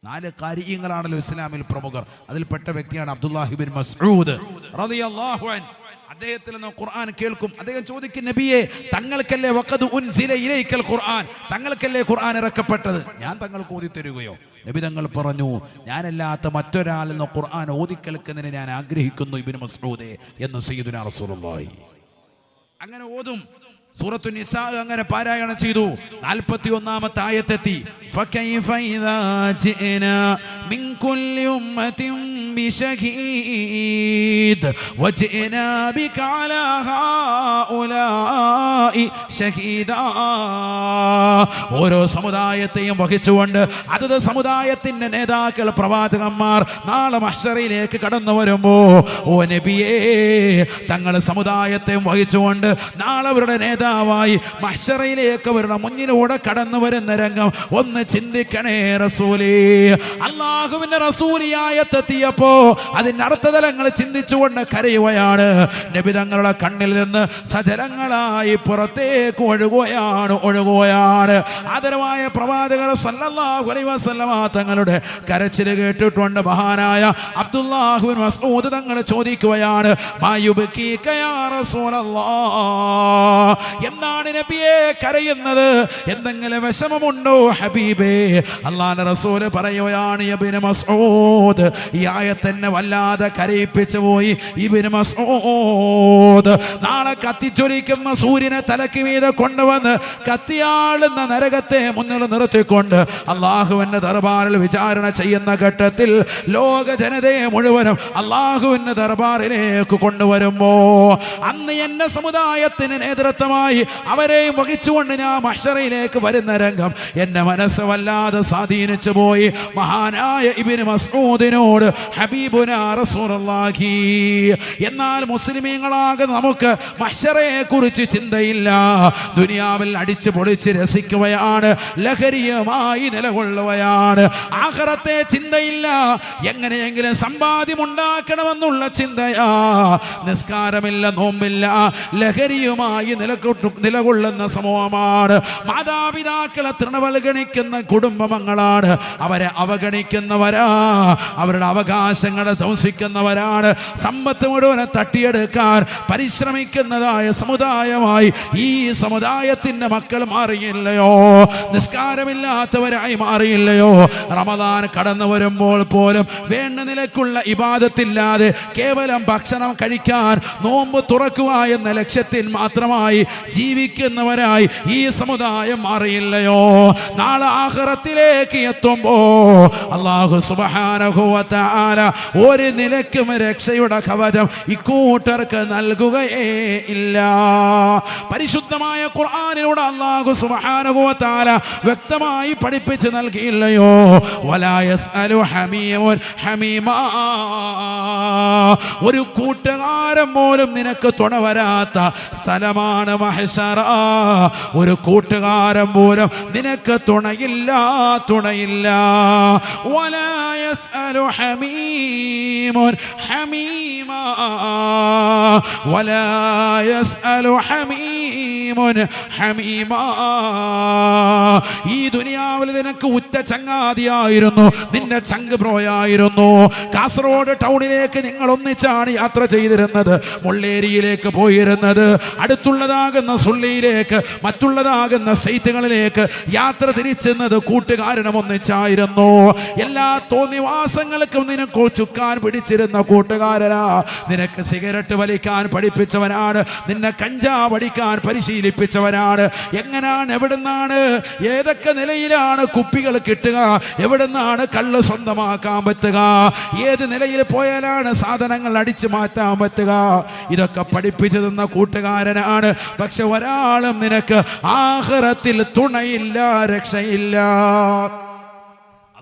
4 കാര്യങ്ങളാണല്ലോ ഇസ്ലാമിൽ പ്രമുഖർ. അതിൽപ്പെട്ട വ്യക്തിയാണ് അബ്ദുല്ലാഹി ഇബ്നു മസ്ഊദ് റളിയല്ലാഹു അൻഹു. അദ്ദേഹത്തിൽ നിന്ന് ഖുർആൻ കേൾക്കും. അദ്ദേഹം ചോദിക്കും, നബിയെ തങ്ങൾക്കല്ലേ വഖദ് ഉൻസില ഇലൈക്കൽ ഖുർആൻ, തങ്ങൾക്കല്ലേ ഖുർആൻ ഇറക്കപ്പെട്ടത്, ഞാൻ തങ്ങൾക്ക് ഓതി തരുകയോ? നബി തങ്ങൾ പറഞ്ഞു, ഞാനല്ലാത്ത മറ്റൊരാളിൽ നിന്ന് ഖുർആൻ ഓതി കേൾക്കുന്നതിന് ഞാൻ ആഗ്രഹിക്കുന്നു ഇബ്നു മസ്ഊദേ എന്ന് സയ്യിദുനാ റസൂലുള്ളാഹി. അങ്ങനെ ഓതും. സൂറത്തു നിസാ അങ്ങനെ പാരായണം ചെയ്തു. 41-ാമത്തെ ആയത്തെത്തി. ഫകൈഫ ഇദാ ജിനാ മിൻ കുല്ലി ഉമ്മത്തിൻ بشهيد وجئنا بك على هؤلاء شهيدا. ഓരോ സമുദായത്തെയും വഹിച്ചുകൊണ്ട് അതത് സമുദായത്തിന്റെ നേതാക്കൾ പ്രവാചകന്മാർ നാളെ മഹ്ശറിലേക്ക് കടന്നു വരുമ്പോ ഓ നബിയേ തങ്ങൾ സമുദായത്തെ വഹിച്ചുകൊണ്ട് നാളെ അവരുടെ നേതാവായി മഹ്ശറിലേക്ക് അവരുടെ മുന്നിലൂടെ കടന്നു വരുന്ന രംഗം ഒന്ന് ചിന്തിക്കണേ റസൂലേ. അല്ലാഹുവിന്റെ റസൂലിയായെത്തിയപ്പോ അതിന്റെ അർത്ഥതലങ്ങൾ ചിന്തിച്ചുകൊണ്ട് കരയുകയാണ്. നബി തങ്ങളുടെ കണ്ണിൽ നിന്ന് സജലങ്ങളായി പുറത്തേക്ക് ഒഴുകുകയാണ്. ആദരവായ പ്രവാചകർ സല്ലല്ലാഹു അലൈഹി വസല്ലമ തങ്ങളുടെ കരച്ചിൽ കേട്ടിട്ടുണ്ട് മഹാനായ അബ്ദുല്ലാഹ് ഇബ്നു മസ്ഊദ് തങ്ങൾ ചോദിക്കുകയാണ്, മായുബ്കീക യാ റസൂലല്ലാഹ്, എന്താണ് നബിയെ കരയുന്നത്? എന്തെങ്കിലും വിഷമമുണ്ടോ ഹബീബേ? അല്ലാഹുവിന്റെ റസൂൽ പറയുകയാണ്, ഇബ്നു മസ്ഊദ്, ഈ ആയത്ത് എന്നെ വല്ലാതെ കരയിപ്പിച്ചു പോയി. ഇബ്നു മസ്ഊദ്, നാളെ കത്തിച്ചൊലിക്കുന്ന സൂര്യനെ തലക്ക് മീതെ കൊണ്ടുവന്ന് കത്തിയാളുന്ന നരകത്തെ മുന്നിൽ നിർത്തിക്കൊണ്ട് അള്ളാഹുവിന്റെ ദർബാറിൽ വിചാരണ ചെയ്യുന്ന ഘട്ടത്തിൽ ലോക ജനതയെ മുഴുവനും അള്ളാഹുവിന്റെ ദർബാറിലേക്ക് കൊണ്ടുവരുമ്പോ അന്ന് എന്റെ സമുദായത്തിന് നേതൃത്വമായി അവരെയും വഹിച്ചുകൊണ്ട് ഞാൻ മഹ്ശറിലേക്ക് വരുന്ന രംഗം എന്റെ മനസ്സ് വല്ലാതെ സ്വാധീനിച്ചു പോയി. മഹാനായ ഇബ്നു മസ്ഊദിനോട് ഹബീബുനാ റസൂലുള്ളാഹി, എന്നാൽ മുസ്ലിമീങ്ങളാകെ നമുക്ക് മഹ്ശറയെ കുറിച്ച് ചിന്തയില്ല. ദുനിയാവിൽ അടിച്ചു പൊളിച്ച് രസിക്കുകയാണ്, ലഹരിയുമായി നിലകൊള്ളുകയാണ്. ആഖിറത്തെ ചിന്തയില്ല, എങ്ങനെയെങ്കിലും സമ്പാദ്യം ഉണ്ടാക്കണമെന്നുള്ള ചിന്തയാ. നിസ്കാരമില്ല, നോമ്പില്ല, ലഹരിയുമായി നിലകൊള്ളുന്ന സമൂഹമാണ്. മാതാപിതാക്കളെ തൃണവൽഗണിക്കുന്ന കുടുംബങ്ങളാണ്, അവരെ അവഗണിക്കുന്നവരാ, അവരുടെ അവകാശങ്ങളെ ധ്വംസിക്കുന്നവരാണ്. സമ്പത്ത് മുഴുവനെ തട്ടിയെടുക്കാൻ പരിശ്രമിക്കുന്നതായ സമുദായമായി ഈ സമുദായത്തിന്റെ മക്കൾ മാറിയില്ലയോ? നിസ്കാരമില്ലാത്തവരായി മാറിയില്ലയോ? റമദാൻ കടന്നു വരുമ്പോൾ പോലും വേണ്ട നിലക്കുള്ള ഇബാദത്തില്ലാതെ കേവലം ഭക്ഷണം കഴിക്കാൻ, നോമ്പ് തുറക്കുക എന്ന ലക്ഷ്യത്തിൽ മാത്രമായി ജീവിക്കുന്നവരായി ഈ സമുദായം മാറിയില്ലയോ? നാളെ ആഖിറത്തിലേക്ക് എത്തുമ്പോ അല്ലാഹു സുബ്ഹാനഹു വ തആല ഒരു നിലയ്ക്കും രക്ഷയുടെ കവചം ഇക്കൂട്ടർക്ക് നൽകുകയേ ഇല്ല. പരിശുദ്ധമായ ഖുർആനിലൂടെ അല്ലാഹു സുബ്ഹാനഹു വ തആല വ്യക്തമായി പഠിപ്പിച്ച് നൽകിയില്ലയോ? വലാ യസ്അലു ഹമീമുൻ ഹമീമാ, ഒരു കൂട്ടുകാരൻ പോലും നിനക്ക് തുണ വരാത്ത സ്ഥലമാണ് മഹ്ശറ. ഒരു കൂട്ടുകാരൻ പോലും നിനക്ക് തുണയില്ല. വലാ യസ്അലു ഹമീമുൻ ഹമീമാ, വലാ യസ്അലു ഹമീമുൻ ഹമീമാ. ഈ ദുനിയാവിൽ നിനക്ക് ഉറ്റ ചങ്ങാതിയായിരുന്നു, നിന്റെ ചങ്ക് ബ്രോയായിരുന്നു. കാസർഗോഡ് ടൗണിലേക്ക് നിങ്ങൾ ഒന്നിച്ചാണ് യാത്ര ചെയ്തിരുന്നത്, മുള്ളേരിയിലേക്ക് പോയിരുന്നത്, അടുത്തുള്ളതാകുന്ന സുള്ളിയിലേക്ക്, മറ്റുള്ളതാകുന്ന സൈറ്റുകളിലേക്ക് യാത്ര തിരിച്ചെന്നത് കൂട്ടുകാരനും ഒന്നിച്ചായിരുന്നു. എല്ലാ തോന്നിവാസങ്ങൾക്കും നിനക്ക് ചുക്കാൻ പിടിച്ചിരുന്ന കൂട്ടുകാരനാ. നിനക്ക് സിഗരറ്റ് വലിക്കാൻ പഠിപ്പിച്ചവനാണ്, നിന്നെ കഞ്ചാവ് അടിക്കാൻ പരിശീലിപ്പിച്ചവനാണ്. എങ്ങനെയാണ്, എവിടുന്നാണ്, ഏതൊക്കെ നിലയിലാണ് കുപ്പികൾ കിട്ടുക, എവിടുന്നാണ് കള്ള് സ്വന്തമാക്കാൻ പറ്റുക, ഏത് നിലയിൽ പോയാലാണ് സാധനങ്ങൾ അടിച്ചു മാറ്റാൻ പറ്റുക, ഇതൊക്കെ പഠിപ്പിച്ചു തന്ന കൂട്ടുകാരനാണ്. പക്ഷെ ഒരാളും നിനക്ക് ആഖിറത്തിൽ തുണയില്ല, രക്ഷയില്ല.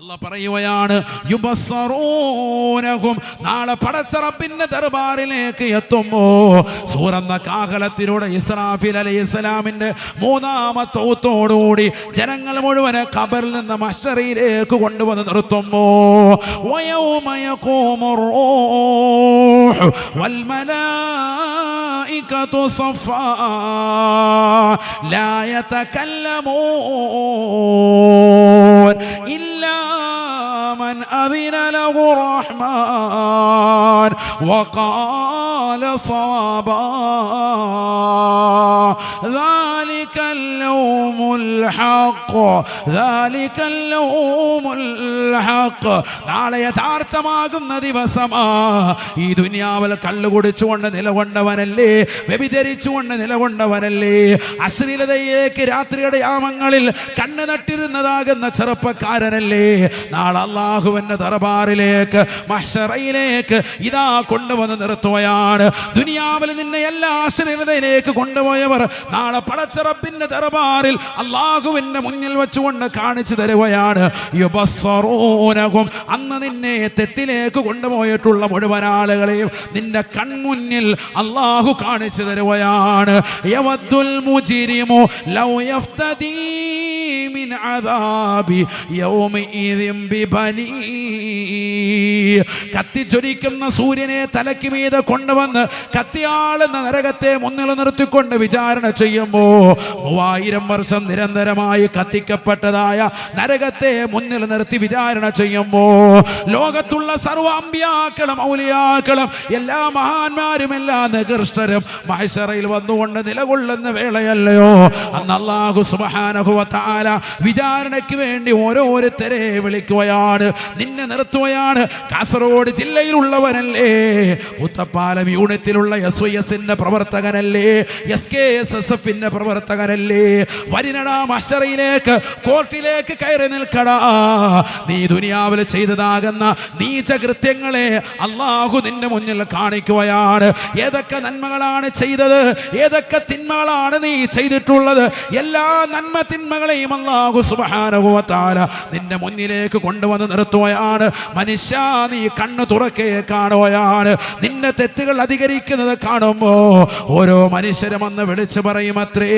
അല്ലാഹ് പറയുകയാണ്, യുബസ്സറൂനഹും, നാളെ പടച്ച റബ്ബിന്റെ ദർബാറിലേക്ക് എത്തുമ്പോ സൂറന്ന കാഹളത്തിലൂടെ ഇസ്രാഫീൽ അലൈഹിസ്സലാമിന്റെ മൂന്നാമത്തെ ഊത്തോടുകൂടി ജനങ്ങൾ മുഴുവനെ ഖബറിൽ നിന്ന് മഹ്ശറിലേക്ക് കൊണ്ടുവന്ന് നിർത്തുമ്പോ വയൗമ യഖൂമുർ റൂഹ് വൽ മലായികതു സഫാ ലാ യതകല്ലമൂൻ ഇല്ലാ من أذن له الرحمن وقال صوابا ذلك ذلك اللوم الحق ذلك اللوم الحق നാളെ യഥാർത്ഥമാകുന്ന ദിവസമാ. ഈ ദുനിയാവിൽ കള്ളു കുടിച്ചുകൊണ്ട് നിലകൊണ്ടവനല്ലേ, വ്യഭിചരിച്ചുകൊണ്ട് നിലകൊണ്ടവനല്ലേ, അശ്ലീലതയിലേക്ക് രാത്രിയുടെ യാമങ്ങളിൽ കണ്ണ് നട്ടിരുന്നതാകുന്ന ചെറുപ്പക്കാരനല്ലേ, നാളെ അല്ലാഹുവിന്റെ ദർബാറിലേക്ക് മഹ്ശറയിലേക്ക് ഇതാ കൊണ്ടുവന്ന് നിർത്തുകയാണ്. ദുനിയാവിൽ നിന്നെ എല്ലാ അശ്ലീലതയിലേക്ക് കൊണ്ടുപോയവർ നാളെ പടച്ച റബ്ബിന്റെ ദർബാറിൽ അല്ലാഹുവിന്റെ മുന്നിൽ വെച്ചുകൊണ്ട് കാണിച്ചു തരുകയാണ്. യുബസ്സറൂനഹും, അന്ന് നിന്നെ തെറ്റിലേക്ക് കൊണ്ടുപോയിട്ടുള്ള മുഴുവൻ ആളുകളെയും നിന്റെ കൺമുന്നിൽ അല്ലാഹു കാണിച്ചു തരുകയാണ്. യവദ്ദുൽ മുജ്രിമു ലൗ യഫ്തദീ മിൻ അദാബി യൗമഇദിൻ ബിബനീ. കത്തിച്ചൊരിക്കുന്ന സൂര്യനെ തലയ്ക്ക് മീതെ കൊണ്ടുവന്ന് കത്തിയാളുന്ന നരകത്തെ മുന്നിൽ നിർത്തിക്കൊണ്ട് വിചാരണ ചെയ്യുമ്പോ 3000 വർഷം നിരന്തരമായി കത്തിക്കപ്പെട്ടതായ നരകത്തെ മുന്നിൽ നിർത്തി വിചാരണ ചെയ്യുമ്പോ ലോകത്തുള്ള സർവ്വ അമ്പിയാക്കളും ഔലിയാക്കളും എല്ലാ മഹാന്മാരും എല്ലാ നികൃഷ്ടരും മഹ്ശറയിൽ വന്നുകൊണ്ട് നിലകൊള്ളുന്ന വേളയല്ലയോ അന്ന് അല്ലാഹു സുബ്ഹാനഹു വ തആല വിചാരണയ്ക്ക് വേണ്ടി ഓരോരുത്തരെ വിളിക്കുകയാണ്, നിന്നെ നിർത്തുകയാണ്. കാസർഗോഡ് ജില്ലയിലുള്ളവനല്ലേ, മുത്തപ്പാലം യൂണിറ്റിലുള്ള SYSന്റെ പ്രവർത്തകനല്ലേ, SKSSFന്റെ പ്രവർത്തകനല്ലേ, വരിനടാ മഹ്ശറയിലേക്ക് കോർട്ടിലേക്ക് കയറി നിൽക്കടാ. നീ ദുനിയാവിൽ ചെയ്തതാകുന്ന നീചകൃത്യങ്ങളെ അല്ലാഹു നിന്റെ മുന്നിൽ കാണിക്കുകയാണ്. ഏതൊക്കെ നന്മകളാണ് ചെയ്തത്, ഏതൊക്കെ തിന്മകളാണ് നീ ചെയ്തിട്ടുള്ളത്, എല്ലാ നന്മ തിന്മകളെയും അല്ലാഹു സുബ്ഹാനഹു വ തആല നിന്റെ മുന്നിലേക്ക് കൊണ്ടുവന്ന് നിർത്തുകയാണ്. മനുഷ്യ, നീ കണ്ണ് തുറക്കേ കാണുകയാണ്. നിന്റെ തെറ്റുകൾ അധികരിക്കുന്നത് കാണുമ്പോ ഓരോ മനുഷ്യരും അന്ന് വിളിച്ചു പറയും അത്രേ,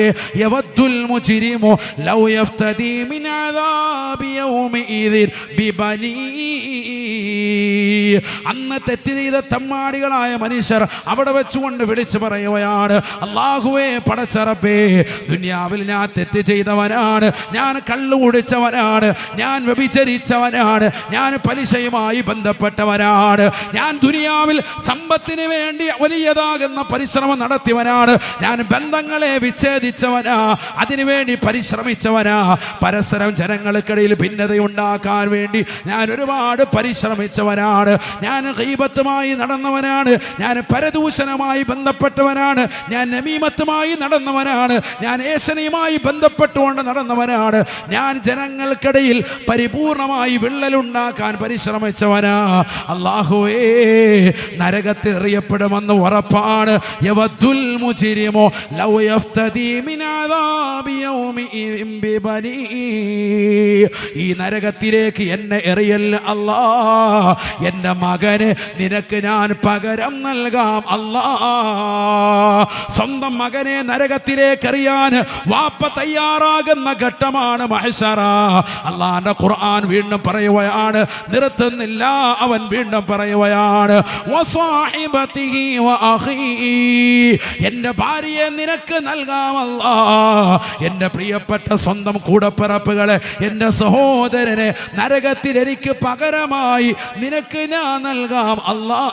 യവദ്ദുൽ മുജ്രിമു ലൗ യഫ്തദീ മിൻ അദാബി യൗമഇദിൻ ബിബനീ. അന്ന് തെറ്റ് ചെയ്ത തമ്മാടികളായ മനുഷ്യർ അവിടെ വെച്ചുകൊണ്ട് വിളിച്ചു പറയുകയാണ്, അല്ലാഹുവേ പടച്ച റബ്ബേ, ദുനിയാവിൽ ഞാൻ തെറ്റ് ചെയ്തവനാണ്, ഞാൻ കള്ളു കുടിച്ചവനാണ്, ഞാൻ വ്യഭിചരിച്ചവനാണ്, ഞാൻ പലിശയുമായി ബന്ധപ്പെട്ടവനാണ്, ഞാൻ ദുനിയാവിൽ സമ്പത്തിന് വേണ്ടി വലിയതാകുന്ന പരിശ്രമം നടത്തിയവനാണ്, ഞാൻ ബന്ധങ്ങളെ വിച്ഛേദിച്ചവനാ, അതിനുവേണ്ടി പരിശ്രമിച്ചവനാ, പരസ്പരം ജനങ്ങൾക്കിടയിൽ ഭിന്നതയുണ്ടാക്കാൻ വേണ്ടി ഞാൻ ഒരുപാട് പരിശ്രമിച്ചവനാണ്, ഞാൻ ഗീബത്തുമായി നടന്നവനാണ്, ഞാൻ പരദൂഷണമായി ബന്ധപ്പെട്ടവനാണ്, ഞാൻ നമീമത്തുമായി നടന്നവനാണ്, ഞാൻ ഏഷണിയുമായി ബന്ധപ്പെട്ടുകൊണ്ട് നടന്നവനാണ്, ഞാൻ ജനങ്ങൾക്കിടയിൽ പരിപൂർണമായി വിള്ളലുണ്ടാക്കാൻ പരിശ്രമിച്ചവനാ. അല്ലാഹുവേ, നരകത്തിൽ എറിയപ്പെടുമെന്ന് ഉറപ്പാണ്. യവദ്ദുൽ മുജ്രിമു ലൗ യഫ്തദീ മിൻ അദാബി യൗമഇദിൻ ബിബനീ. ഈ നരകത്തിലേക്ക് എന്നെ എറിയൽ അല്ലാ, എന്റെ മകന് നിനക്ക് ഞാൻ പകരം നൽകാം അല്ലാ. സ്വന്തം മകനെ നരകത്തിലേക്ക് എറിയാൻ വാപ്പ തയ്യാറാകുന്ന ഘട്ടമാണ് മഹ്ശറ. അല്ലാഹുവിന്റെ ഖുർആൻ വീണ്ടും പറയുകയാണ്, നിർത്തുന്നില്ല, അവൻ വീണ്ടും പറയുകയാണ്, വസാഹിബതിഹി വഅഖീ. എന്റെ ഭാര്യയെ നിനക്ക് നൽകാമല്ലാ, എന്റെ പ്രിയപ്പെട്ട സ്വന്തം കൂടപ്പിറപ്പുകളെ, എന്റെ സഹോദരനെ നരകത്തിൽ എനിക്ക് പകരമായി നിനക്ക് ഞാൻ നൽകാം അല്ലാ.